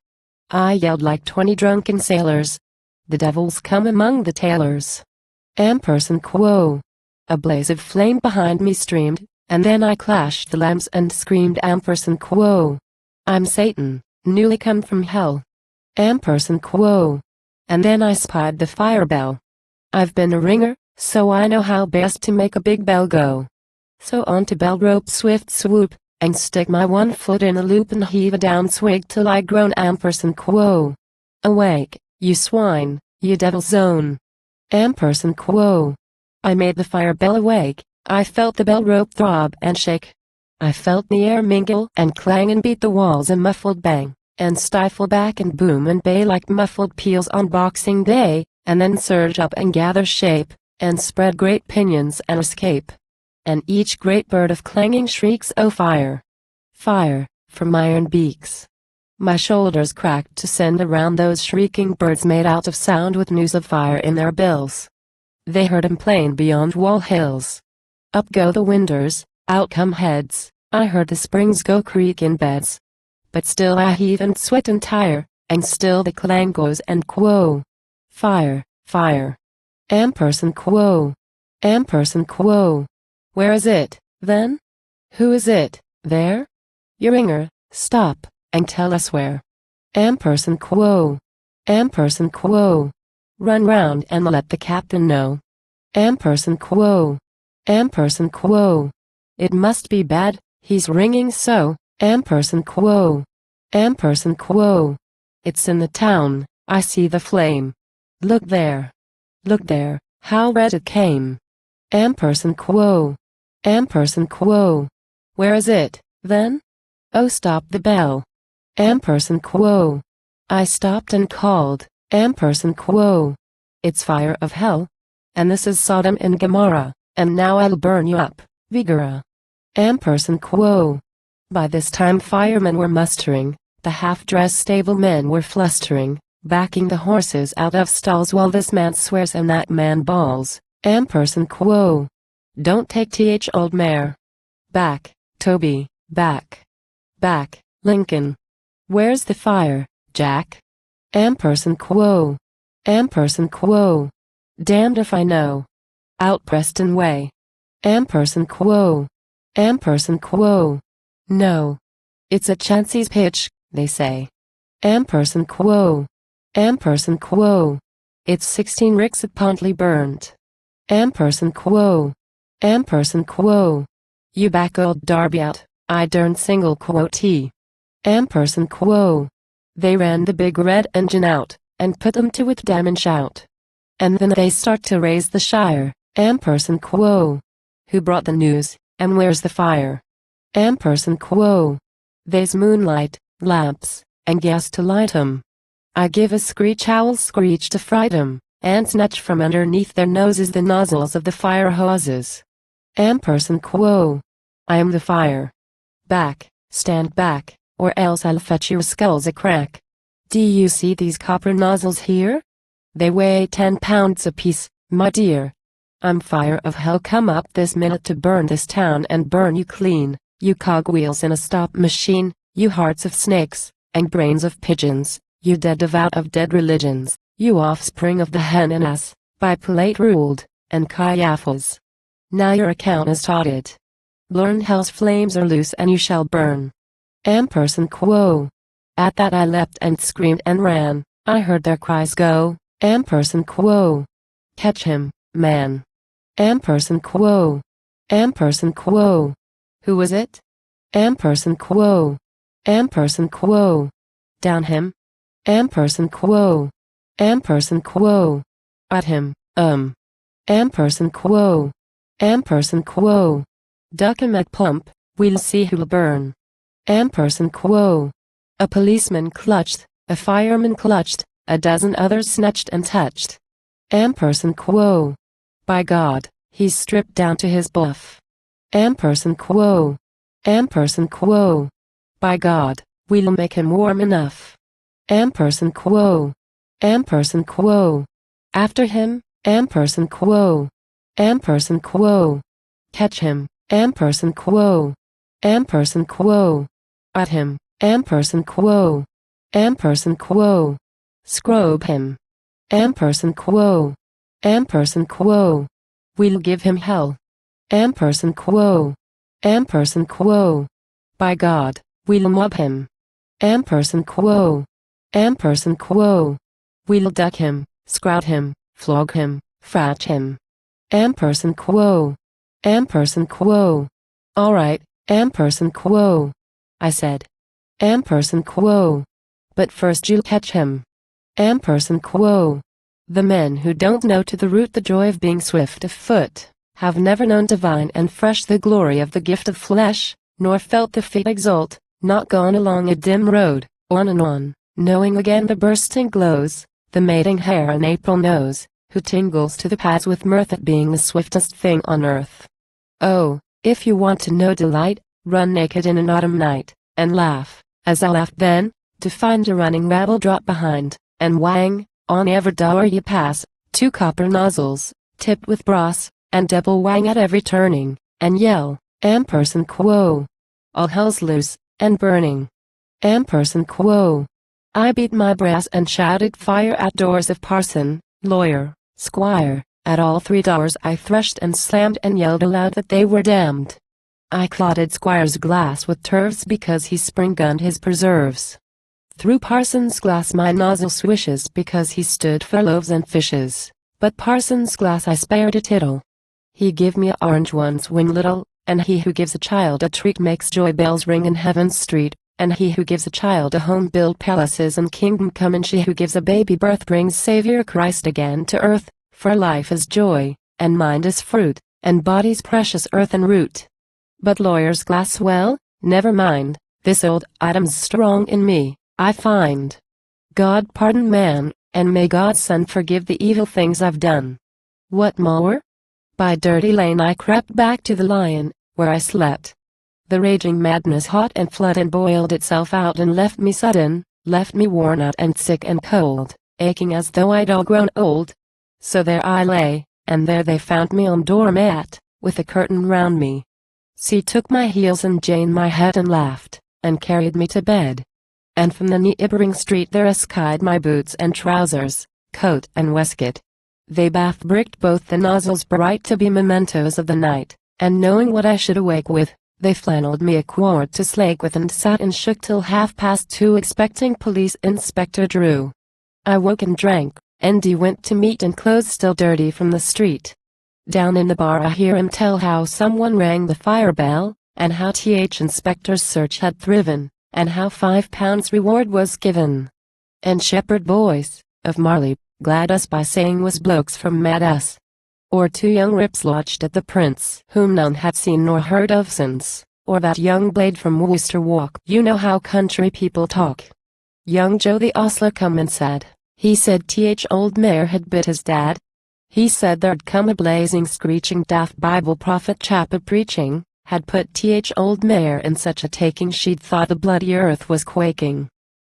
Speaker 1: I yelled like 20 drunken sailors. The devil's come among the tailors. Ampersand quo. A blaze of flame behind me streamed, and then I clashed the lamps and screamed ampersand quo. I'm Satan, newly come from hell. Ampersand quo. And then I spied the fire bell. I've been a ringer, so I know how best to make a big bell go. So on to bell rope swift swoop, and stick my one foot in a loop and heave a down swig till I groan ampersand quo. Awake, you swine, you devil's own. Ampersand quo. I made the fire bell awake, I felt the bell rope throb and shake. I felt the air mingle and clang and beat the walls a muffled bang, and stifle back and boom and bay like muffled peals on Boxing Day, and then surge up and gather shape, and spread great pinions and escape. And each great bird of clanging shrieks, oh fire! Fire, from iron beaks. My shoulders cracked to send around those shrieking birds made out of sound with news of fire in their bills. They heard 'em plain beyond Wall Hills. Up go the winders, out come heads, I heard the springs go creak in beds. But still I heave and sweat and tire, and still the clang goes and quo. Fire, fire. Ampersand quo. Ampersand quo. Where is it, then? Who is it, there? Your ringer, stop, and tell us where. Ampersand quo. Ampersand quo. Run round and let the captain know. Ampersand quo. Ampersand quo. It must be bad, he's ringing so. Ampersand quo. Ampersand quo. It's in the town, I see the flame. Look there. Look there, how red it came. Ampersand quo. Ampersand quo. Where is it, then? Oh, stop the bell. Ampersand quo. I stopped and called, ampersand quo. It's fire of hell. And this is Sodom and Gomorrah, and now I'll burn you up, Vigora. Ampersand quo. By this time firemen were mustering, the half-dressed stablemen were flustering, backing the horses out of stalls while this man swears and that man bawls, ampersand quo. Don't take th old mare. Back, Toby, back. Back, Lincoln. Where's the fire, Jack? Ampersand quo. Ampersand quo. Damned if I know. Out Preston way. Ampersand quo. Ampersand quo. No. It's a Chansey's pitch, they say. Ampersand quo. Ampersand quo. It's 16 ricks at Pontley burnt. Ampersand quo. Ampersand quo. You back old Darby out, I derned single quotee. Ampersand quo. They ran the big red engine out, and put them to with damn and shout. And then they start to raise the shire, ampersand quo. Who brought the news, and where's the fire? Ampersand quo. There's moonlight, lamps, and gas to light 'em. I give a screech owl screech to fright 'em, and snatch from underneath their noses the nozzles of the fire hoses. Ampersand quo. I am the fire. Back, stand back, or else I'll fetch your skulls a crack. Do you see these copper nozzles here? They weigh 10 pounds apiece, my dear. I'm fire of hell come up this minute to burn this town and burn you clean, you cogwheels in a stop machine, you hearts of snakes, and brains of pigeons, you dead devout of dead religions, you offspring of the hen and ass, by Pilate ruled, and Caiaphas. Now your account is taughted. Learn hell's flames are loose and you shall burn. Ampersand quo. At that I leapt and screamed and ran, I heard their cries go, Ampersand quo. Catch him, man. Ampersand quo. Ampersand quo. Who was it? Ampersand quo. Ampersand quo. Down him. Ampersand quo. Ampersand quo. At him, Ampersand quo. Ampersand quo. Duck him at pump, we'll see who'll burn. Ampersand quo. A policeman clutched, a fireman clutched, a dozen others snatched and touched. Ampersand quo. By God, he's stripped down to his buff. Ampersand quo. Ampersand quo. By God, we'll make him warm enough. Ampersand quo. Ampersand quo. After him, ampersand quo. Ampersand quo. Catch him, ampersand quo. Ampersand quo. At him, ampersand quo. Ampersand quo. Scrobe him. Ampersand quo. Ampersand quo. We'll give him hell. Ampersand quo. Ampersand quo. By God, we'll mob him. Ampersand quo. Ampersand quo. We'll duck him, scrout him, flog him, fratch him. Ampersand quo. Ampersand quo. All right, ampersand quo, I said. Ampersand quo. But first you'll catch him. Ampersand quo. The men who don't know to the root the joy of being swift of foot, have never known divine and fresh the glory of the gift of flesh, nor felt the feet exult, not gone along a dim road, on and on, knowing again the bursting glows, the mating hair and April nose, who tingles to the pads with mirth at being the swiftest thing on earth. Oh, if you want to know delight, run naked in an autumn night, and laugh, as I laughed then, to find a running rabble drop behind, and whang, on every door you pass, two copper nozzles, tipped with brass, and double whang at every turning, and yell, ampersand quo. All hell's loose, and burning. Ampersand quo. I beat my brass and shouted fire at doors of parson, lawyer, squire. At all three doors I threshed and slammed and yelled aloud that they were damned. I clotted squire's glass with turves because he spring-gunned his preserves. Through parson's glass my nozzle swishes because he stood for loaves and fishes, but parson's glass I spared a tittle. He give me orange ones wing little, and he who gives a child a treat makes joy bells ring in heaven's street, and he who gives a child a home build palaces and kingdom come, and she who gives a baby birth brings Savior Christ again to earth, for life is joy, and mind is fruit, and body's precious earth and root. But lawyer's glass, well, never mind, this old item's strong in me, I find. God pardon man, and may God's Son forgive the evil things I've done. What more? By dirty lane I crept back to the Lion, where I slept. The raging madness hot and flood and boiled itself out and left me sudden, left me worn out and sick and cold, aching as though I'd all grown old. So there I lay, and there they found me on doormat, with a curtain round me. C took my heels and Jane my head and laughed, and carried me to bed. And from the neighboring street there espied my boots and trousers, coat and waistcoat. They bath-bricked both the nozzles bright to be mementos of the night, and knowing what I should awake with, they flannelled me a quart to slake with and sat and shook till 2:30 expecting Police Inspector Drew. I woke and drank, and he went to meet and clothes still dirty from the street. Down in the bar I hear him tell how someone rang the fire bell, and how Inspector's search had thriven, and how £5 reward was given. And shepherd boys, of Marley, glad us by saying was blokes from Mad Us. Or two young rips lodged at the Prince, whom none had seen nor heard of since, or that young blade from Worcester Walk. You know how country people talk. Young Joe the ostler come and said, he said old mare had bit his dad. He said there'd come a blazing screeching daft Bible prophet chap a preaching, had put old mare in such a taking she'd thought the bloody earth was quaking.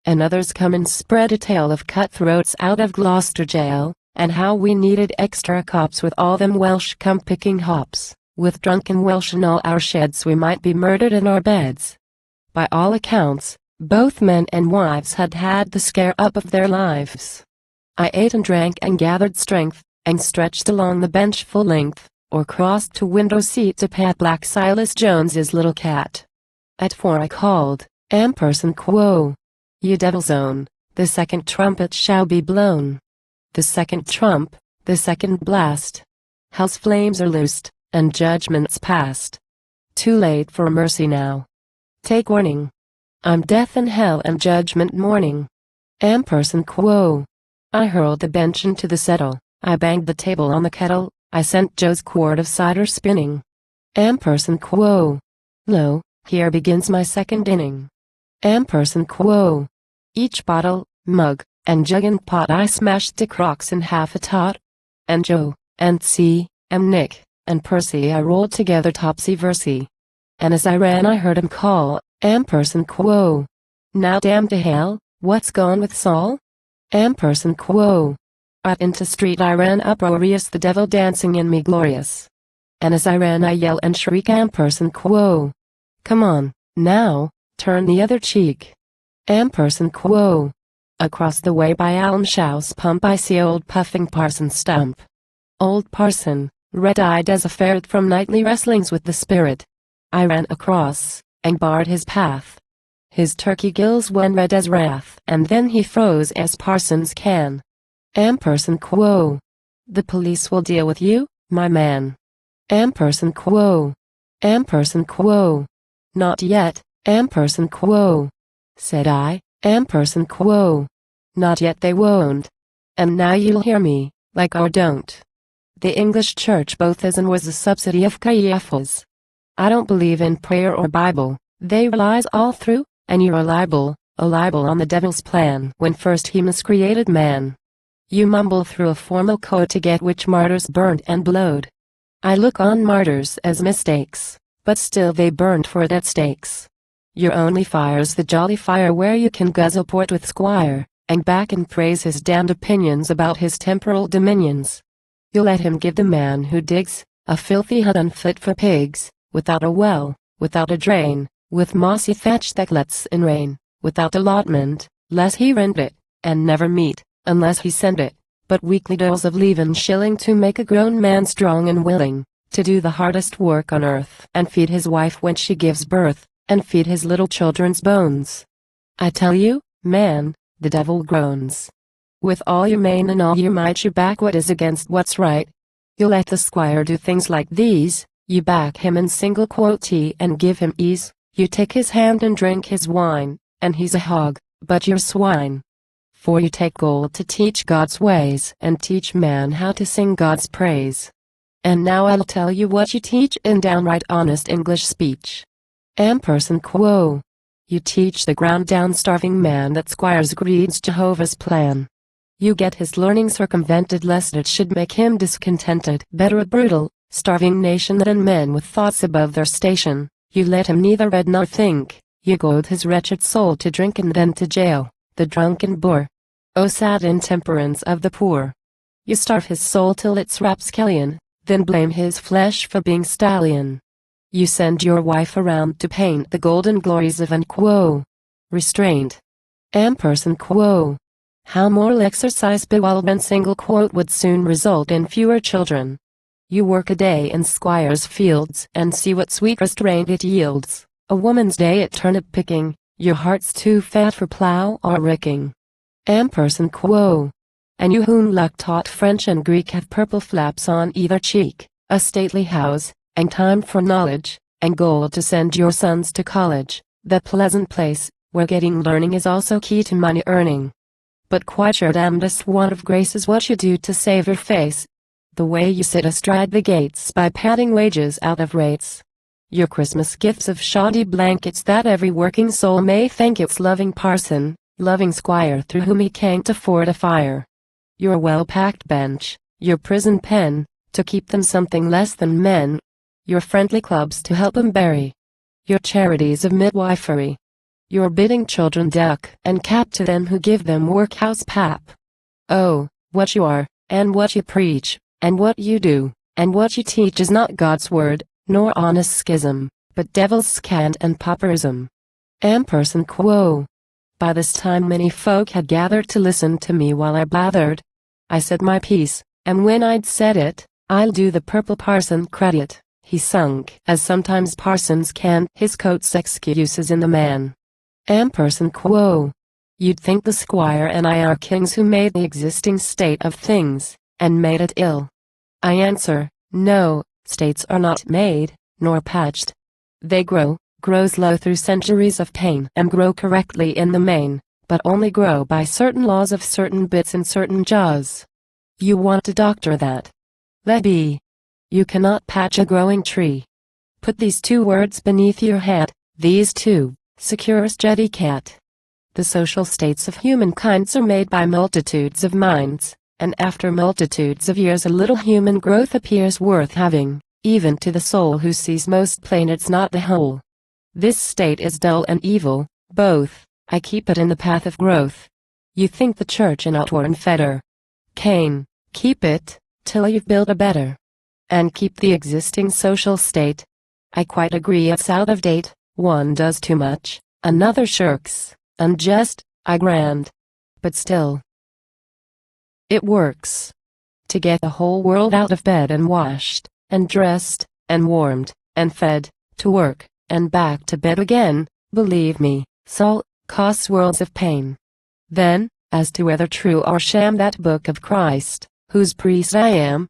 Speaker 1: And others come and spread a tale of cutthroats out of Gloucester jail, and how we needed extra cops with all them Welsh come picking hops, with drunken Welsh in all our sheds we might be murdered in our beds. By all accounts, both men and wives had had the scare up of their lives. I ate and drank and gathered strength, and stretched along the bench full length, or crossed to window seat to pat Black Silas Jones's little cat. At 4 I called, ampersand quo. Ye devil's own, the second trumpet shall be blown. The second trump, the second blast. Hell's flames are loosed, and judgment's passed. Too late for mercy now. Take warning. I'm death and hell and judgment morning. Ampersand quo. I hurled the bench into the settle, I banged the table on the kettle, I sent Joe's quart of cider spinning. Ampersand quo. Lo, here begins my second inning. Ampersand quo. Each bottle, mug, and jug and pot I smashed to crocks in half a tot. And Joe, and C, and Nick, and Percy I rolled together topsy-versy. And as I ran I heard him call, Ampersand quo. Now damn to hell, what's gone with Saul? Ampersand quo. Out into street I ran uproarious, the devil dancing in me glorious. And as I ran I yell and shriek, Ampersand quo. Come on, now, turn the other cheek. Ampersand quo. Across the way by Almshouse Pump I see old puffing Parson Stump. Old Parson, red-eyed as a ferret from nightly wrestlings with the spirit. I ran across, and barred his path. His turkey gills went red as wrath, and then he froze as parsons can. Ampersand quo. The police will deal with you, my man. Ampersand quo. Ampersand quo. Not yet, Ampersand quo. Said I, Ampersand quo. Not yet they won't. And now you'll hear me, like or don't. The English Church both is and was a subsidy of Caiaphas. I don't believe in prayer or Bible, they lies all through, and you're a libel on the devil's plan when first he miscreated man. You mumble through a formal code to get which martyrs burned and blowed. I look on martyrs as mistakes, but still they burned for it at stakes. Your only fire's the jolly fire where you can guzzle port with Squire, and back and praise his damned opinions about his temporal dominions. You'll let him give the man who digs a filthy hut unfit for pigs, without a well, without a drain, with mossy thatch that lets in rain, without allotment, lest he rent it, and never meet, unless he send it, but weekly doles of leaven shilling to make a grown man strong and willing, to do the hardest work on earth, and feed his wife when she gives birth, and feed his little children's bones. I tell you, man, the devil groans. With all your main and all your might you back what is against what's right. You let the Squire do things like these, you back him in single quotee and give him ease, you take his hand and drink his wine, and he's a hog, but you're swine. For you take gold to teach God's ways and teach man how to sing God's praise. And now I'll tell you what you teach in downright honest English speech. Ampersand quo. You teach the ground down starving man that Squire's greed's Jehovah's plan. You get his learning circumvented lest it should make him discontented. Better a brutal, starving nation than men with thoughts above their station. You let him neither read nor think, you goad his wretched soul to drink and then to jail, the drunken boor. O sad intemperance of the poor. You starve his soul till it's rapscallion, then blame his flesh for being stallion. You send your wife around to paint the golden glories of quo. Restraint. Ampersand quo. How moral exercise bewilderment single quote would soon result in fewer children. You work a day in Squire's fields and see what sweet restraint it yields. A woman's day at turnip picking, your heart's too fat for plow or ricking. Ampersand quo. And you whom luck taught French and Greek have purple flaps on either cheek, a stately house, and time for knowledge, and gold to send your sons to college, that pleasant place, where getting learning is also key to money earning. But quite your damnedest want of grace is what you do to save your face. The way you sit astride the gates by padding wages out of rates. Your Christmas gifts of shoddy blankets that every working soul may thank its loving parson, loving Squire through whom he can't afford a fire. Your well-packed bench, your prison pen, to keep them something less than men. Your friendly clubs to help 'em bury. Your charities of midwifery. Your bidding children duck and cap to them who give them workhouse pap. Oh, what you are, and what you preach, and what you do, and what you teach is not God's word, nor honest schism, but devil's scant and pauperism. Ampersand quo. By this time many folk had gathered to listen to me while I blathered. I said my piece, and when I'd said it, I'll do the purple parson credit. He sunk, as sometimes parsons can, his coat's excuses in the man. Ampersand quo. You'd think the squire and I are kings who made the existing state of things, and made it ill. I answer, no, states are not made, nor patched. They grow slow through centuries of pain and grow correctly in the main, but only grow by certain laws of certain bits and certain jaws. You want to doctor that? Let be. You cannot patch a growing tree. Put these two words beneath your head, these two, secures jedicat. The social states of humankind are made by multitudes of minds, and after multitudes of years a little human growth appears worth having, even to the soul who sees most plain it's not the whole. This state is dull and evil, both. I keep it in the path of growth. You think the church an outworn fetter. Cain, keep it, till you've built a better. And keep the existing social state. I quite agree it's out of date, one does too much, another shirks, unjust, I grant. But still, it works. To get the whole world out of bed and washed, and dressed, and warmed, and fed, to work, and back to bed again, believe me, salt costs worlds of pain. Then, as to whether true or sham that book of Christ, whose priest I am,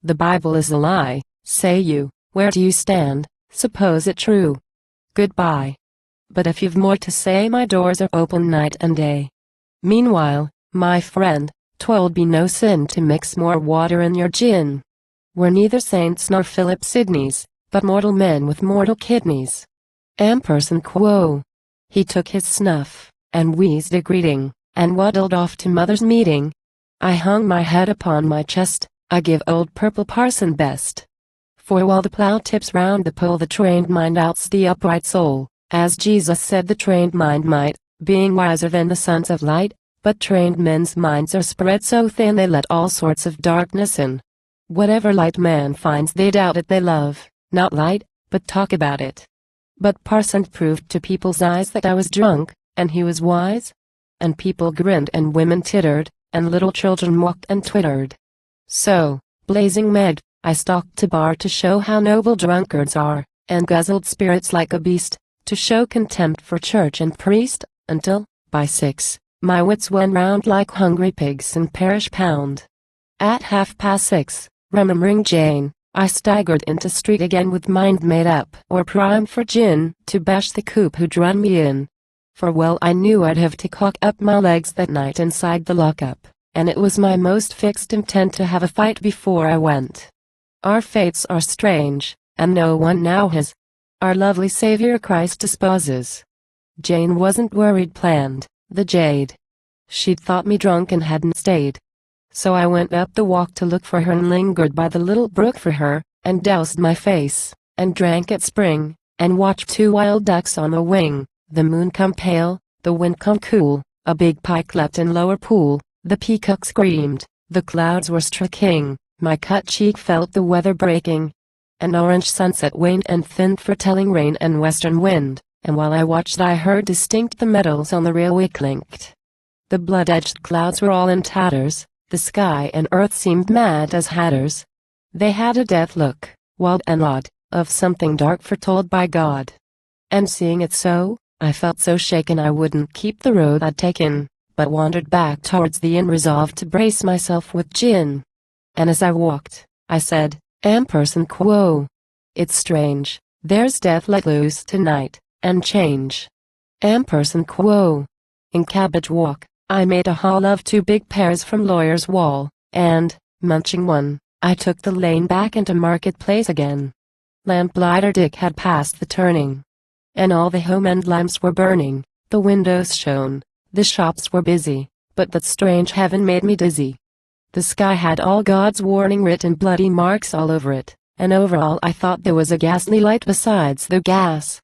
Speaker 1: the Bible is a lie, say you, where do you stand? Suppose it true. Goodbye. But if you've more to say, my doors are open night and day. Meanwhile, my friend, 'twould be no sin to mix more water in your gin. We're neither saints nor Philip Sidneys, but mortal men with mortal kidneys. Ampersand quo. He took his snuff, and wheezed a greeting, and waddled off to mother's meeting. I hung my head upon my chest, I give old purple parson best. For while the plow tips round the pole, the trained mind outs the upright soul, as Jesus said the trained mind might, being wiser than the sons of light, but trained men's minds are spread so thin they let all sorts of darkness in. Whatever light man finds they doubt it, they love, not light, but talk about it. But parson proved to people's eyes that I was drunk, and he was wise. And people grinned and women tittered, and little children mocked and twittered. So, blazing mad, I stalked to bar to show how noble drunkards are, and guzzled spirits like a beast, to show contempt for church and priest, until, by 6, my wits went round like hungry pigs in parish pound. At 6:30, remembering Jane, I staggered into street again with mind made up or primed for gin, to bash the coop who'd run me in. For well I knew I'd have to cock up my legs that night inside the lockup, and it was my most fixed intent to have a fight before I went. Our fates are strange, and no one now has. Our lovely Savior Christ disposes. Jane wasn't worried planned, the jade. She'd thought me drunk and hadn't stayed. So I went up the walk to look for her and lingered by the little brook for her, and doused my face, and drank at spring, and watched 2 wild ducks on the wing, the moon come pale, the wind come cool, a big pike leapt in lower pool, the peacock screamed, the clouds were striking, my cut cheek felt the weather breaking. An orange sunset waned and thinned, foretelling rain and western wind, and while I watched I heard distinct the metals on the railway clinked. The blood-edged clouds were all in tatters. The sky and earth seemed mad as hatters. They had a death look, wild and odd, of something dark foretold by God. And seeing it so, I felt so shaken I wouldn't keep the road I'd taken, but wandered back towards the inn resolved to brace myself with gin. And as I walked, I said, Ampersand quo. It's strange, there's death let loose tonight, and change. Ampersand quo. In Cabbage Walk, I made a haul of 2 big pears from Lawyer's Wall, and, munching one, I took the lane back into Market Place again. Lamplighter Dick had passed the turning, and all the home end lamps were burning, the windows shone, the shops were busy, but that strange heaven made me dizzy. The sky had all God's warning written bloody marks all over it, and over all I thought there was a ghastly light besides the gas.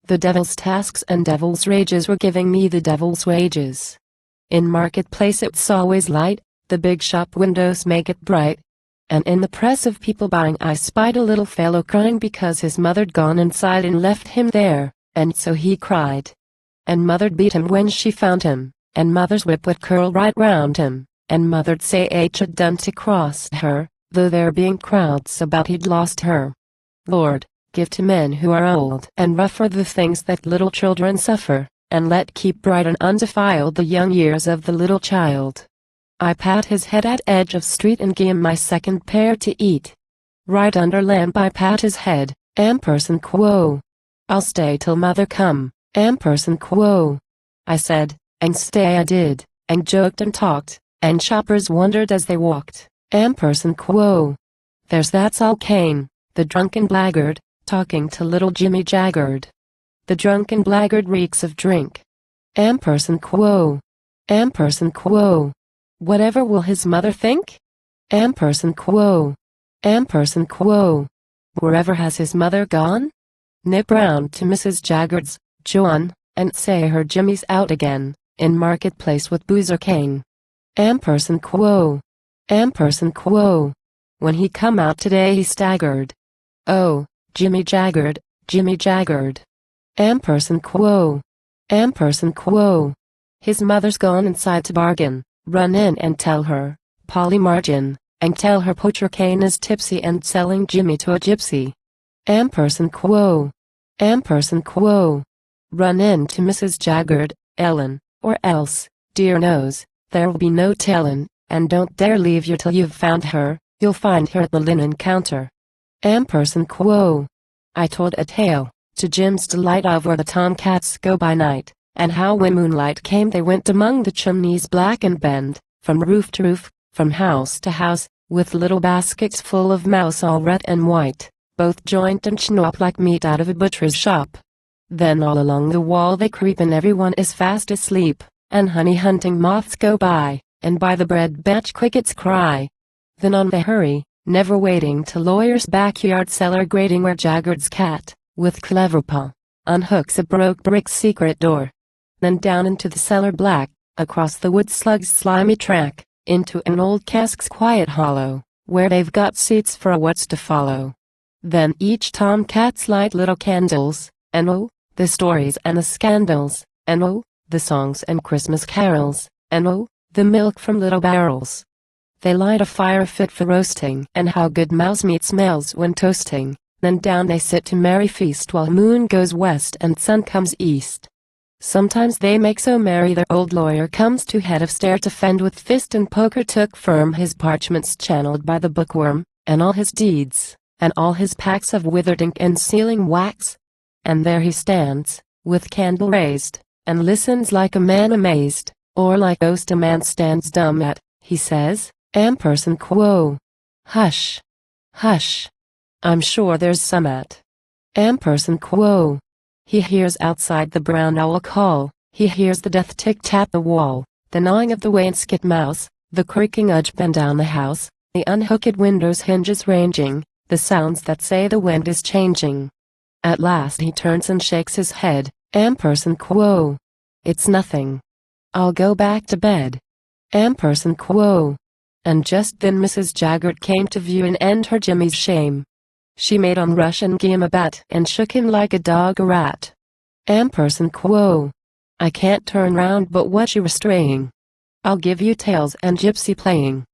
Speaker 1: The devil's tasks and devil's rages were giving me the devil's wages. In Market Place it's always light, the big shop windows make it bright. And in the press of people buying I spied a little fellow crying because his mother'd gone inside and left him there, and so he cried. And mother'd beat him when she found him, and mother's whip would curl right round him, and mother'd say H had done to cross her, though there being crowds about he'd lost her. Lord, give to men who are old and rougher the things that little children suffer, and let keep bright and undefiled the young years of the little child. I pat his head at edge of street and gi'e him my second pear to eat. Right under lamp I pat his head, quo. I'll stay till mother come, quo. I said, and stay I did, and joked and talked, and shoppers wondered as they walked, quo. There's that Saul Kane, the drunken blackguard, talking to little Jimmy Jaggard. The drunken blackguard reeks of drink. Quo. Quo. Whatever will his mother think? Quo. Quo. Wherever has his mother gone? Nip round to Mrs. Jaggard's, Joan, and say her Jimmy's out again, in marketplace with Boozer Kane. Quo. Quo. When he come out today he staggered. Oh, Jimmy Jaggard, Jimmy Jaggard. Quo. Quo. His mother's gone inside to bargain. Run in and tell her, Polly Margin, and tell her Poacher Kane is tipsy and selling Jimmy to a gypsy. Quo. Quo. Run in to Mrs. Jaggard, Ellen, or else, dear knows, there'll be no tellin', and don't dare leave you till you've found her, you'll find her at the linen counter. Quo. I told a tale, to Jim's delight of where the tomcats go by night, and how when moonlight came they went among the chimneys black and bend, from roof to roof, from house to house, with little baskets full of mouse all red and white, both joint and schnopp like meat out of a butcher's shop. Then all along the wall they creep and everyone is fast asleep, and honey-hunting moths go by, and by the bread bench crickets cry. Then on they hurry, never waiting till lawyer's backyard cellar grating where Jaggard's cat, with clever paw, unhooks a broke brick secret door. Then down into the cellar black, across the wood slug's slimy track, into an old cask's quiet hollow, where they've got seats for what's to follow. Then each tomcat's light little candles, and oh, the stories and the scandals, and oh, the songs and Christmas carols, and oh, the milk from little barrels. They light a fire fit for roasting, and how good mouse meat smells when toasting. Then down they sit to merry feast while moon goes west and sun comes east. Sometimes they make so merry their old lawyer comes to head of stair to fend with fist and poker took firm his parchments channeled by the bookworm, and all his deeds, and all his packs of withered ink and sealing wax. And there he stands, with candle raised, and listens like a man amazed, or like ghost a man stands dumb at, he says, quo. Hush. Hush. I'm sure there's some at. Quo. He hears outside the brown owl call, he hears the death tick tap the wall, the gnawing of the wainscot mouse, the creaking udge bend down the house, the unhooked windows hinges ranging, the sounds that say the wind is changing. At last he turns and shakes his head, quo. It's nothing. I'll go back to bed. Quo. And just then Mrs. Jaggard came to view and end her Jimmy's shame. She made on rush and gi'e him a bat and shook him like a dog a rat. Quo. I can't turn round but what you were straying. I'll give you tales and gypsy playing.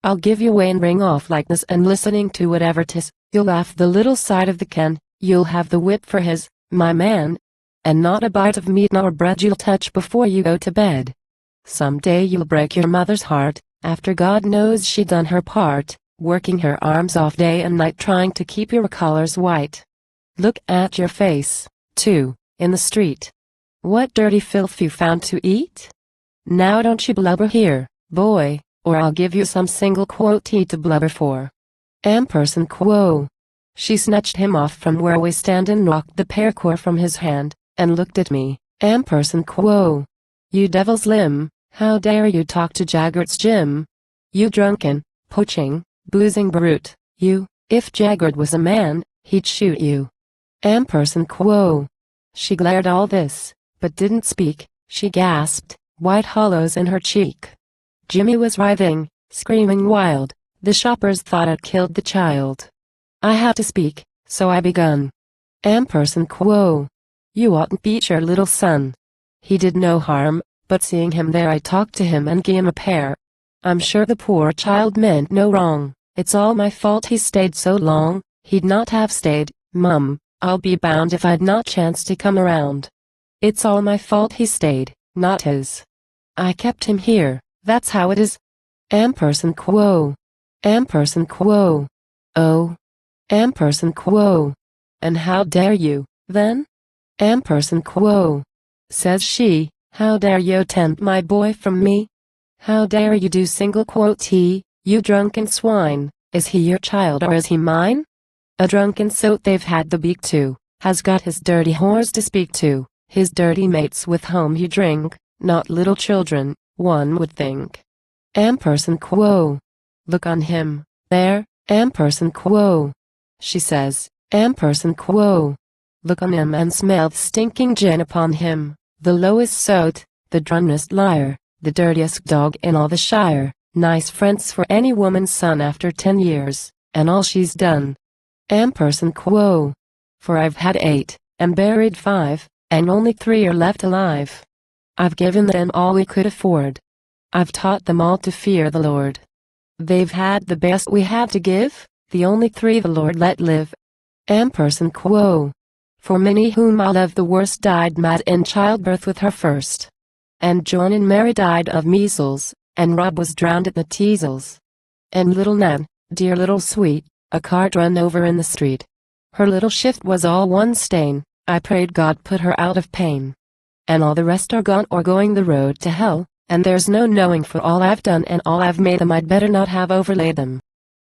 Speaker 1: I'll give you way and ring off likeness and listening to whatever 'tis. You'll laugh the little side of the ken, you'll have the wit for his, my man. And not a bite of meat nor bread you'll touch before you go to bed. Some day you'll break your mother's heart, after God knows she done her part, working her arms off day and night trying to keep your collars white. Look at your face, too, in the street. What dirty filth you found to eat? Now don't you blubber here, boy, or I'll give you some single quotee to blubber for. Quo. She snatched him off from where we stand and knocked the pear-core from his hand, and looked at me, quo. You devil's limb, how dare you talk to Jaggard's Jim? You drunken, poaching, boozing brute, you, if Jaggard was a man, he'd shoot you. Quo. She glared all this, but didn't speak, she gasped, white hollows in her cheek. Jimmy was writhing, screaming wild, the shoppers thought I'd killed the child. I had to speak, so I begun. Quo. You oughtn't beat your little son. He did no harm, but seeing him there I talked to him and gave him a pear. I'm sure the poor child meant no wrong, it's all my fault he stayed so long, he'd not have stayed, Mum, I'll be bound if I'd not chanced to come around. It's all my fault he stayed, not his. I kept him here, that's how it is. Ampersand quo. Ampersand quo. Oh. Ampersand quo. And how dare you, then? Ampersand quo. Says she, how dare you tempt my boy from me? How dare you do single quote he, you drunken swine, is he your child or is he mine? A drunken soot they've had the beak to, has got his dirty whores to speak to, his dirty mates with whom you drink, not little children, one would think. Ampersand quo. Look on him, there, ampersand quo. She says, ampersand quo. Look on him and smell the stinking gin upon him, the lowest soot, the drummest liar, the dirtiest dog in all the shire, nice friends for any woman's son after 10 years, and all she's done. Ampersand quo. For I've had 8, and buried 5, and only 3 are left alive. I've given them all we could afford. I've taught them all to fear the Lord. They've had the best we have to give, the only 3 the Lord let live. Ampersand quo. For Minnie whom I love the worst died mad in childbirth with her first. And John and Mary died of measles, and Rob was drowned at the Teasles. And little Nan, dear little sweet, a cart run over in the street. Her little shift was all one stain, I prayed God put her out of pain. And all the rest are gone or going the road to hell, and there's no knowing for all I've done and all I've made them I'd better not have overlaid them.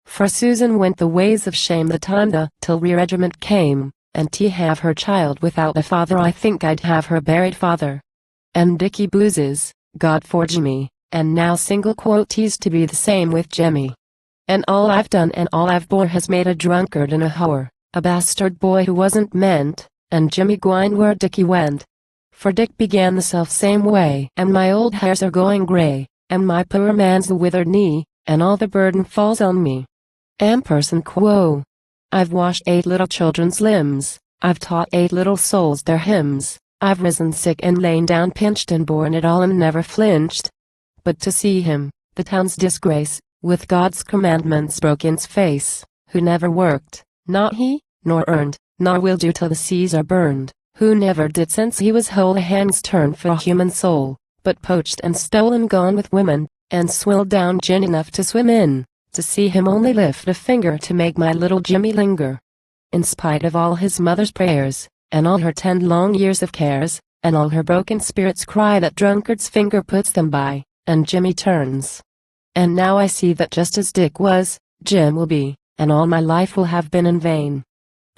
Speaker 1: For Susan went the ways of shame the time the Tilbury regiment came, and to have her child without a father I think I'd have her buried father. And Dickie boozes, God forgive me, and now single quotees to be the same with Jemmy. And all I've done and all I've bore has made a drunkard and a whore, a bastard boy who wasn't meant, and Jimmy gwine where Dickie went. For Dick began the self-same way, and my old hairs are going gray, and my poor man's a withered knee, and all the burden falls on me. Ampersand quo. I've washed 8 little children's limbs, I've taught 8 little souls their hymns, I've risen sick and lain down pinched and borne it all and never flinched. But to see him, the town's disgrace, with God's commandments broke in's face, who never worked, not he, nor earned, nor will do till the seas are burned, who never did since he was whole a hand's turn for a human soul, but poached and stolen gone with women, and swilled down gin enough to swim in, to see him only lift a finger to make my little Jimmy linger. In spite of all his mother's prayers, and all her 10 long years of cares, and all her broken spirits cry that drunkard's finger puts them by, and Jimmy turns. And now I see that just as Dick was, Jim will be, and all my life will have been in vain.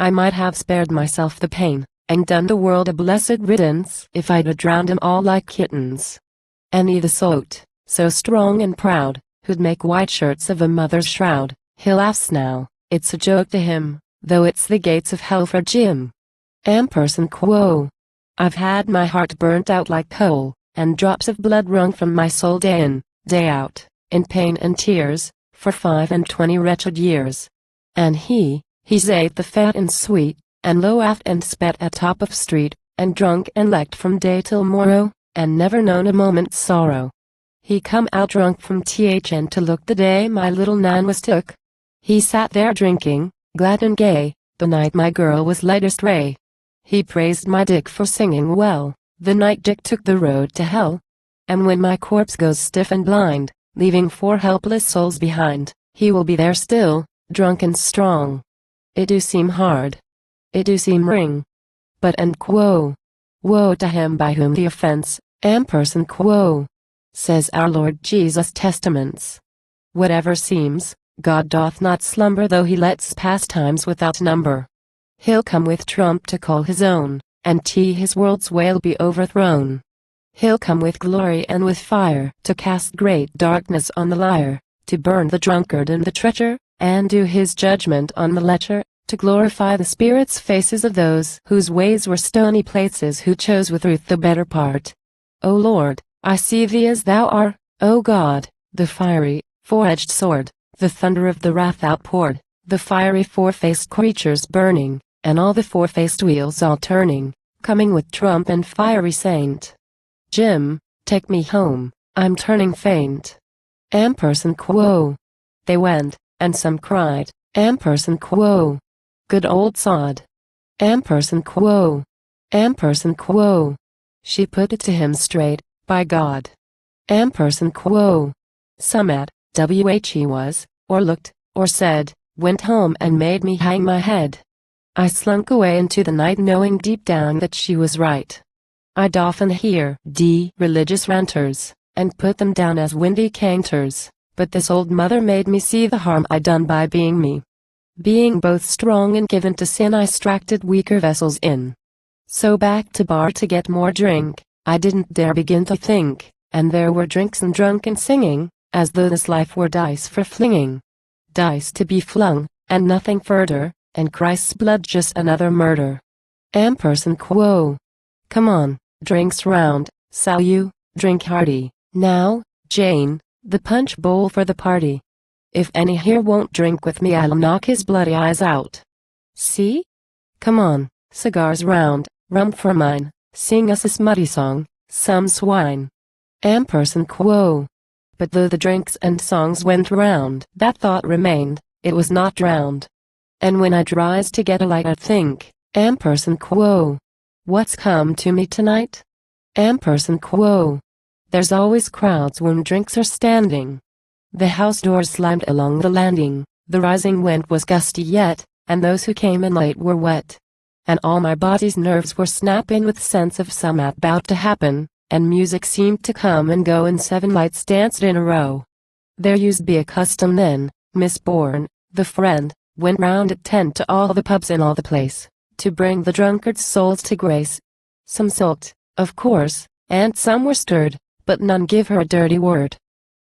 Speaker 1: I might have spared myself the pain, and done the world a blessed riddance if I'd drowned 'em all like kittens. Any the soot, so strong and proud, who'd make white shirts of a mother's shroud, he laughs now, it's a joke to him, though it's the gates of hell for Jim. Ampersand quo. I've had my heart burnt out like coal, and drops of blood wrung from my soul day in, day out, in pain and tears, for 25 wretched years. And he's ate the fat and sweet, and loafed and spat at top of street, and drunk and lecked from day till morrow, and never known a moment's sorrow. He come out drunk from THN to look the day my little Nan was took. He sat there drinking, glad and gay, the night my girl was led astray. He praised my Dick for singing well, the night Dick took the road to hell. And when my corpse goes stiff and blind, leaving 4 helpless souls behind, he will be there still, drunk and strong. It do seem hard. It do seem wring. But and quo. Woe to him by whom the offense, ampersand quo. Says our Lord Jesus' testaments. Whatever seems, God doth not slumber though he lets pastimes without number. He'll come with trump to call his own, and his world's wail be overthrown. He'll come with glory and with fire to cast great darkness on the liar, to burn the drunkard and the treacher, and do his judgment on the lecher, to glorify the spirits' faces of those whose ways were stony places who chose with ruth the better part. O Lord, I see thee as thou art, O God, the fiery, four-edged sword, the thunder of the wrath outpoured, the fiery four-faced creatures burning, and all the four-faced wheels all turning, coming with trump and fiery saint. Jim, take me home, I'm turning faint. Ampersand quo. They went, and some cried, ampersand quo. Good old sod. Ampersand quo. Ampersand quo. She put it to him straight, by God. Ampersand quo. Summat, he was, or looked, or said, went home and made me hang my head. I slunk away into the night knowing deep down that she was right. I'd often hear religious ranters, and put them down as windy canters, but this old mother made me see the harm I'd done by being me. Being both strong and given to sin, I distracted weaker vessels in. So back to bar to get more drink, I didn't dare begin to think, and there were drinks and drunken singing, as though this life were dice for flinging. Dice to be flung, and nothing further, and Christ's blood just another murder. Ampersand quo. Come on, drinks round, sall you, drink hearty. Now, Jane, the punch bowl for the party. If any here won't drink with me, I'll knock his bloody eyes out. See? Come on, cigars round, rum for mine, sing us a smutty song, some swine. Ampersand quo. But though the drinks and songs went round, that thought remained, it was not drowned. And when I'd rise to get a light, I'd think, ampersand quo. What's come to me tonight? Ampersand quo. There's always crowds when drinks are standing. The house doors slammed along the landing, the rising wind was gusty yet, and those who came in late were wet. And all my body's nerves were snapping with sense of somewhat about to happen, and music seemed to come and go and 7 lights danced in a row. There used be a custom then, Miss Bourne, the friend, went round at 10 to all the pubs in all the place, to bring the drunkard's souls to grace. Some sulked, of course, and some were stirred, but none give her a dirty word.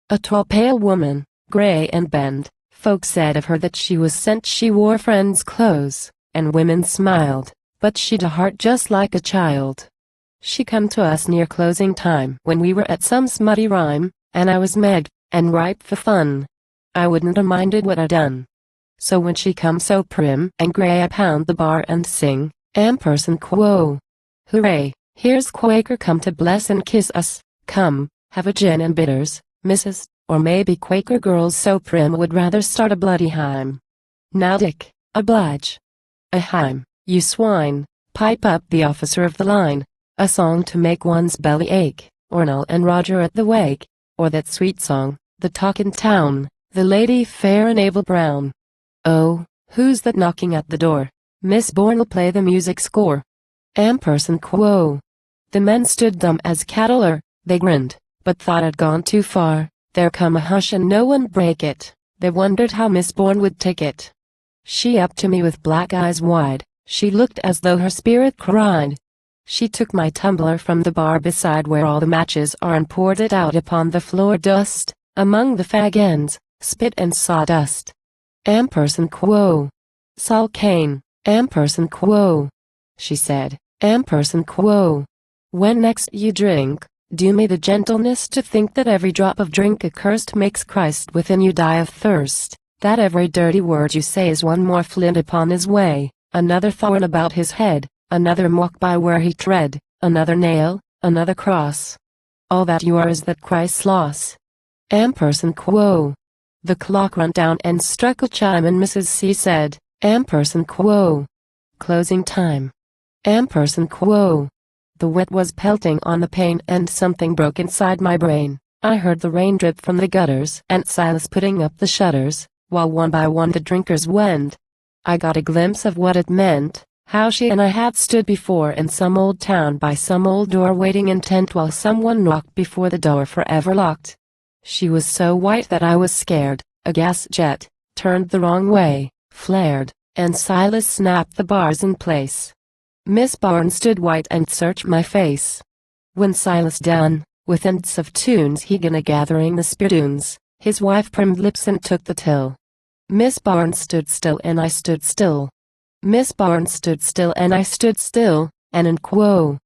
Speaker 1: A tall pale woman, grey and bent, folks said of her that she was sent. She wore friends' clothes, and women smiled, but she'd a heart just like a child. She come to us near closing time when we were at some smutty rhyme, and I was meg, and ripe for fun. I wouldn't a minded what I done. So when she come so prim and grey, I pound the bar and sing, ampersand quo. Hooray, here's Quaker come to bless and kiss us. Come, have a gin and bitters, missus, or maybe Quaker girls so prim would rather start a bloody hymn. Now Dick, oblige. A hymn, you swine, pipe up the officer of the line. A song to make one's belly ache, or Null and Roger at the wake, or that sweet song, the talk in town, the lady fair and Abel Brown. Oh, who's that knocking at the door? Miss Bourne'll play the music score. Ampersand quo. The men stood dumb as cattle, or they grinned, but thought I'd gone too far. There come a hush and no one break it. They wondered how Miss Bourne would take it. She up to me with black eyes wide, she looked as though her spirit cried. She took my tumbler from the bar beside where all the matches are and poured it out upon the floor dust, among the fag ends, spit and sawdust. Ampersand quo. Sol Kane, ampersand quo. She said, ampersand quo. When next you drink, do me the gentleness to think that every drop of drink accursed makes Christ within you die of thirst, that every dirty word you say is one more flint upon his way, another thorn about his head, another mock by where he tread, another nail, another cross. All that you are is that Christ's loss. Ampersand quo. The clock ran down and struck a chime, and Mrs. C said, ampersand quo. Closing time. Ampersand quo. The wet was pelting on the pane and something broke inside my brain. I heard the rain drip from the gutters and Silas putting up the shutters, while one by one the drinkers went. I got a glimpse of what it meant. How she and I had stood before in some old town by some old door waiting intent while someone knocked before the door forever locked. She was so white that I was scared. A gas jet, turned the wrong way, flared, and Silas snapped the bars in place. Miss Bourne stood white and searched my face. When Silas done, with ends of tunes he gone a gathering the spittoons, his wife primmed lips and took the till. Miss Bourne stood still and I stood still. Miss Bourne stood still and I stood still, and in quo.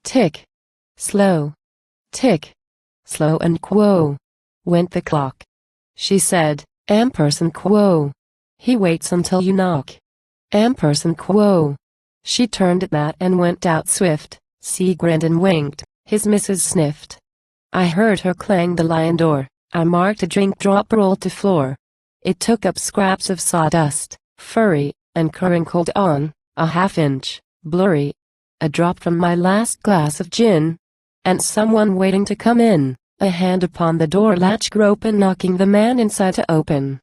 Speaker 1: Tick. Slow. Tick. Slow and quo. Went the clock. She said, ampersand quo. He waits until you knock. Ampersand quo. She turned at that and went out swift. C grinned and winked, his missus sniffed. I heard her clang the lion door. I marked a drink drop roll to floor. It took up scraps of sawdust, furry, and crinkled on, a half-inch, blurry. A drop from my last glass of gin, and someone waiting to come in, a hand upon the door latch groping knocking the man inside to open.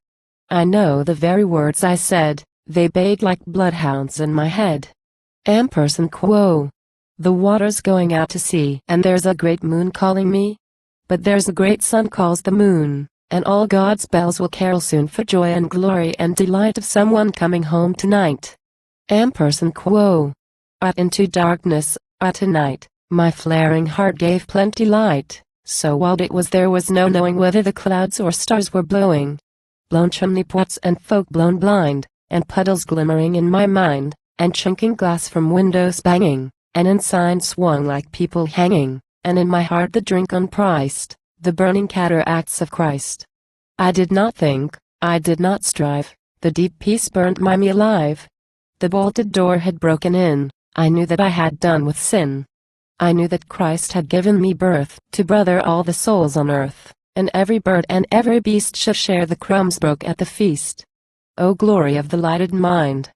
Speaker 1: I know the very words I said, they bayed like bloodhounds in my head. Ampersand quo. The water's going out to sea and there's a great moon calling me. But there's a great sun calls the moon, and all God's bells will carol soon for joy and glory and delight of someone coming home tonight. Ampersand quo. Out into darkness, tonight, my flaring heart gave plenty light, so wild it was there was no knowing whether the clouds or stars were blowing. Blown chimney pots and folk blown blind, and puddles glimmering in my mind, and chinking glass from windows banging, and ensigns swung like people hanging, and in my heart the drink unpriced, the burning cataracts of Christ. I did not think, I did not strive, the deep peace burned me alive. The bolted door had broken in, I knew that I had done with sin. I knew that Christ had given me birth to brother all the souls on earth, and every bird and every beast should share the crumbs broke at the feast. O glory of the lighted mind!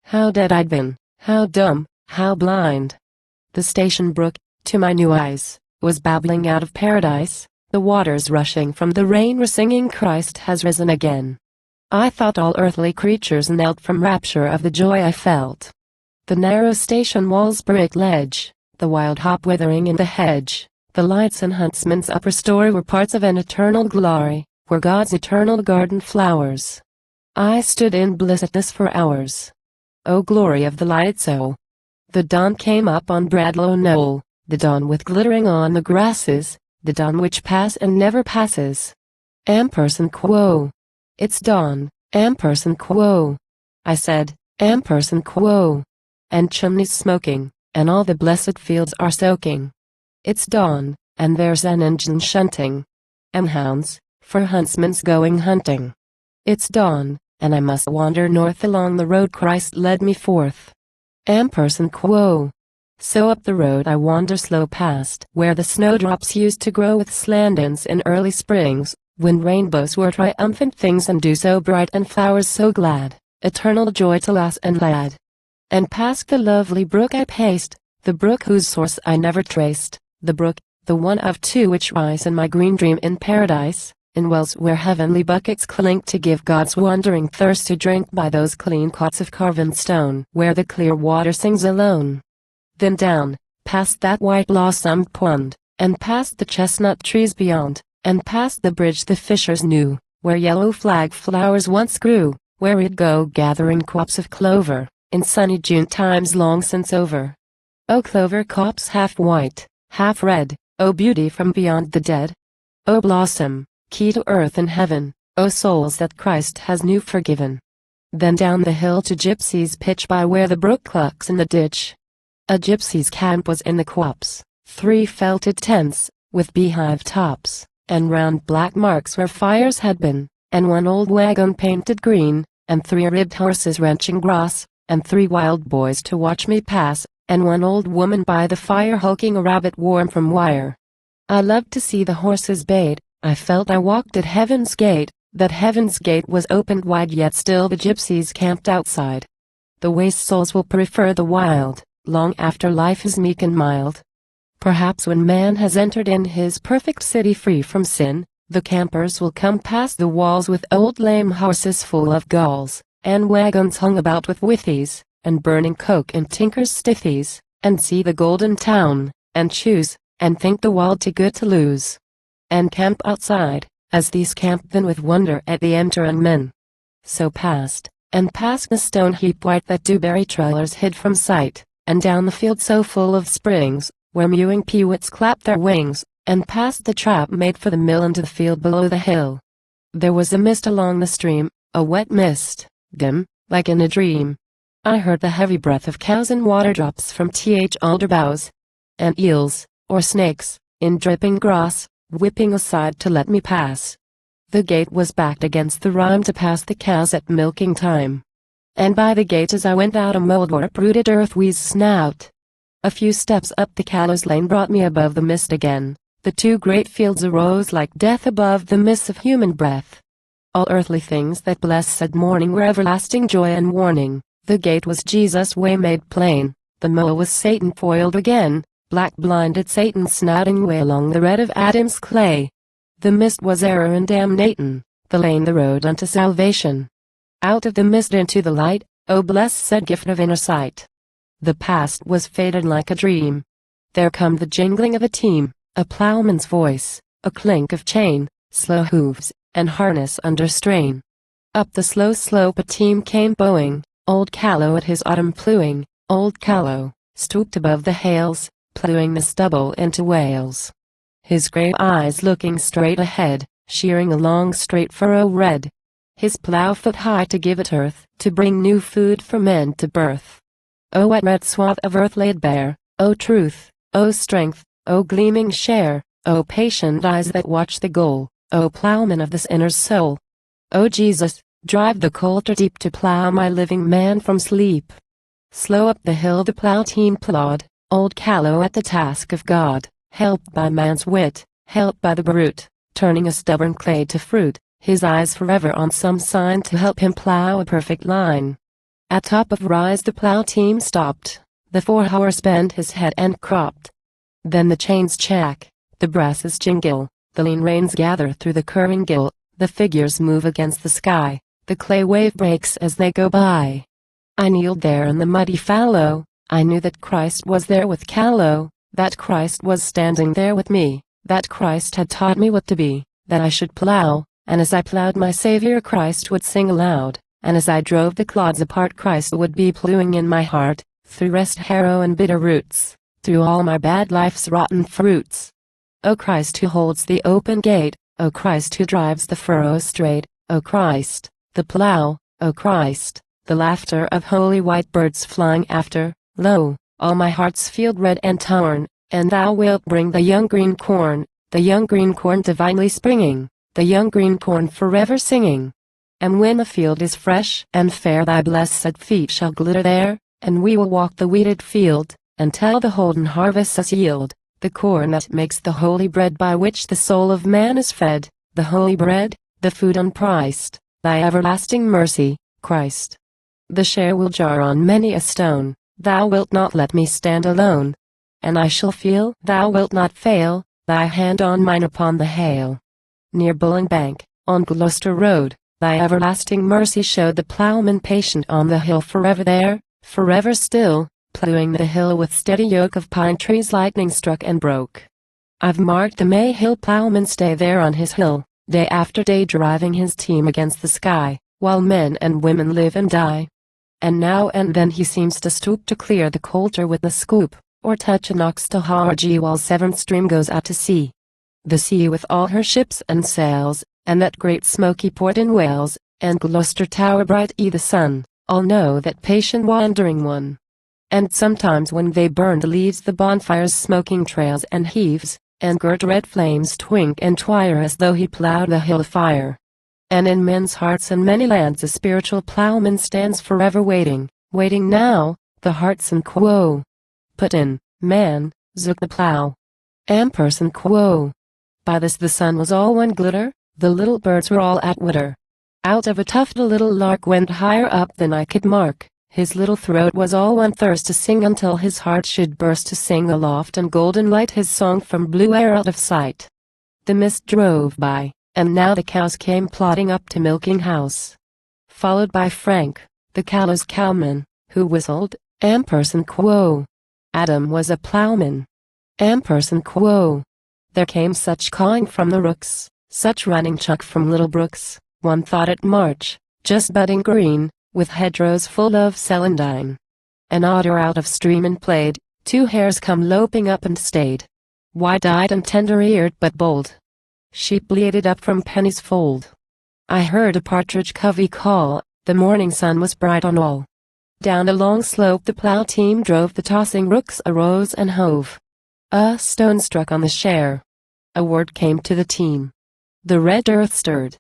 Speaker 1: How dead I'd been, how dumb, how blind! The station brook, to my new eyes, was babbling out of paradise, the waters rushing from the rain were singing Christ has risen again. I thought all earthly creatures knelt from rapture of the joy I felt. The narrow station wall's brick ledge, the wild hop withering in the hedge, the lights and huntsman's upper story were parts of an eternal glory, were God's eternal garden flowers. I stood in bliss at this for hours. O glory of the lighted soul! The dawn came up on Bradlow Knoll, the dawn with glittering on the grasses, the dawn which pass and never passes. Ampersand quo. It's dawn, ampersand quo. I said, ampersand quo. And chimneys smoking, and all the blessed fields are soaking. It's dawn, and there's an engine shunting, and hounds, for huntsmen's going hunting. It's dawn, and I must wander north along the road Christ led me forth. Ampersand quo. So up the road I wander slow past where the snowdrops used to grow with slandens in early springs, when rainbows were triumphant things and dew so bright and flowers so glad, eternal joy to lass and lad. And past the lovely brook I paced, the brook whose source I never traced, the brook, the one of two which rise in my green dream in paradise, in wells where heavenly buckets clink to give God's wandering thirst to drink by those clean cots of carven stone where the clear water sings alone. Then down, past that white blossomed pond, and past the chestnut trees beyond, and past the bridge the fishers knew, where yellow flag flowers once grew, where we'd go gathering crops of clover, in sunny June times long since over. O clover copse half white, half red, O beauty from beyond the dead! O blossom, key to earth and heaven, O souls that Christ has new forgiven! Then down the hill to gypsies' pitch by where the brook clucks in the ditch. A gypsy's camp was in the copse, 3 felted tents, with beehive tops, and round black marks where fires had been, and 1 old wagon painted green, and 3 ribbed horses wrenching grass, and 3 wild boys to watch me pass, and 1 old woman by the fire hulking a rabbit warm from wire. I loved to see the horses bayed, I felt I walked at heaven's gate, that heaven's gate was opened wide yet still the gypsies camped outside. The waste souls will prefer the wild, long after life is meek and mild. Perhaps when man has entered in his perfect city free from sin, the campers will come past the walls with old lame horses full of galls, and wagons hung about with withies, and burning coke and tinkers' stithies, and see the golden town, and choose, and think the world too good to lose. And camp outside, as these camp then with wonder at the entering men. So past, and past the stone heap white that dewberry trellers hid from sight, and down the field so full of springs, where mewing peewits clapped their wings, and past the trap made for the mill into the field below the hill. There was a mist along the stream, a wet mist, dim, like in a dream. I heard the heavy breath of cows and water drops from alder boughs, and eels, or snakes, in dripping grass, whipping aside to let me pass. The gate was backed against the rime to pass the cows at milking time. And by the gate as I went out a moldwarp-rooted earthwee's snout. A few steps up the Callows Lane brought me above the mist again. The 2 great fields arose like death above the mists of human breath. All earthly things that blessed morning were everlasting joy and warning. The gate was Jesus' way made plain, the moa was Satan foiled again, Black blinded Satan snouting way along the red of Adam's clay. The mist was error and damnation, the lane the road unto salvation. Out of the mist into the light, O blessed gift of inner sight. The past was faded like a dream. There come the jingling of a team, a plowman's voice, a clink of chain, slow hooves, and harness under strain. Up the slow slope a team came bowing, old Callow at his autumn plowing, old Callow, stooped above the hails, plowing the stubble into whales. His grey eyes looking straight ahead, shearing a long straight furrow red. His plough foot high to give it earth, to bring new food for men to birth. O what red swath of earth laid bare, O truth, O strength, O gleaming share, O patient eyes that watch the goal, O plowman of this inner soul. O Jesus, drive the coulter deep to plow my living man from sleep. Slow up the hill the plow team plod, old Callow at the task of God, helped by man's wit, helped by the brute, turning a stubborn clay to fruit, his eyes forever on some sign to help him plow a perfect line. At top of rise the plow team stopped, the 4-horse bent his head and cropped. Then the chains chack, the brasses jingle, the lean reins gather through the curving gill, the figures move against the sky, the clay wave breaks as they go by. I kneeled there in the muddy fallow, I knew that Christ was there with Callow, that Christ was standing there with me, that Christ had taught me what to be, that I should plow, and as I plowed my Savior Christ would sing aloud, and as I drove the clods apart Christ would be plowing in my heart, through rest harrow and bitter roots, through all my bad life's rotten fruits. O Christ who holds the open gate, O Christ who drives the furrow straight, O Christ, the plow, O Christ, the laughter of holy white birds flying after, lo, all my heart's field red and torn, and thou wilt bring the young green corn divinely springing, the young green corn forever singing. And when the field is fresh and fair thy blessed feet shall glitter there, and we will walk the weeded field, and tell the holden harvests us yield, the corn that makes the holy bread by which the soul of man is fed, the holy bread, the food unpriced, thy everlasting mercy, Christ. The share will jar on many a stone, thou wilt not let me stand alone, and I shall feel thou wilt not fail, thy hand on mine upon the hail. Near Bullen Bank, on Gloucester Road, thy everlasting mercy showed the ploughman patient on the hill forever there, forever still, plowing the hill with steady yoke of pine trees lightning struck and broke. I've marked the May Hill ploughman stay there on his hill, day after day driving his team against the sky, while men and women live and die. And now and then he seems to stoop to clear the coulter with a scoop, or touch an ox to hargy while Severn Stream goes out to sea. The sea with all her ships and sails, and that great smoky port in Wales, and Gloucester Tower bright i' the sun, all know that patient wandering one. And sometimes when they burn the leaves the bonfire's smoking trails and heaves, and girt red flames twink and twire as though he ploughed the hill afire. And in men's hearts and many lands a spiritual ploughman stands forever waiting, waiting now, the hearts and quo. Put in, man, zook the plough. Ampersand quo. By this the sun was all one glitter, the little birds were all at witter. Out of a tuft a little lark went higher up than I could mark, his little throat was all one thirst to sing until his heart should burst to sing aloft and golden light his song from blue air out of sight. The mist drove by, and now the cows came plodding up to milking house, followed by Frank, the Callow's cowman, who whistled, Ampersand quo. Adam was a ploughman. Ampersand quo. There came such cawing from the rooks, such running chuck from little brooks, one thought it March, just budding green, with hedgerows full of celandine. An otter out of stream and played, 2 hares come loping up and stayed, wide-eyed and tender-eared but bold. Sheep bleated up from Penny's fold. I heard a partridge covey call, the morning sun was bright on all. Down the long slope the plough team drove, the tossing rooks arose and hove. A stone struck on the share. A word came to the team. The red earth stirred.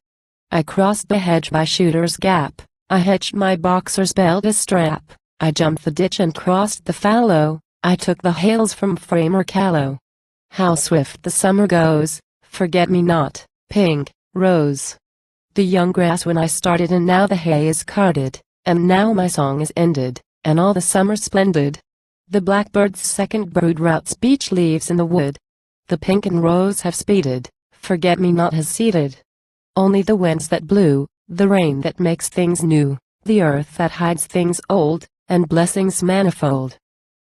Speaker 1: I crossed the hedge by Shooter's Gap, I hitched my boxer's belt a strap, I jumped the ditch and crossed the fallow, I took the hails from Framer Callow. How swift the summer goes, forget-me-not, pink, rose. The young grass when I started, and now the hay is carded, and now my song is ended, and all the summer splendid. The blackbird's second brood routs beech leaves in the wood. The pink and rose have speeded, forget-me-not has seeded. Only the winds that blew, the rain that makes things new, the earth that hides things old, and blessings manifold.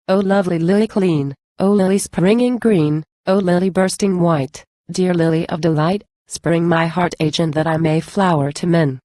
Speaker 1: O lovely lily clean, O lily springing green, O lily bursting white, dear lily of delight, spring my heart agent that I may flower to men.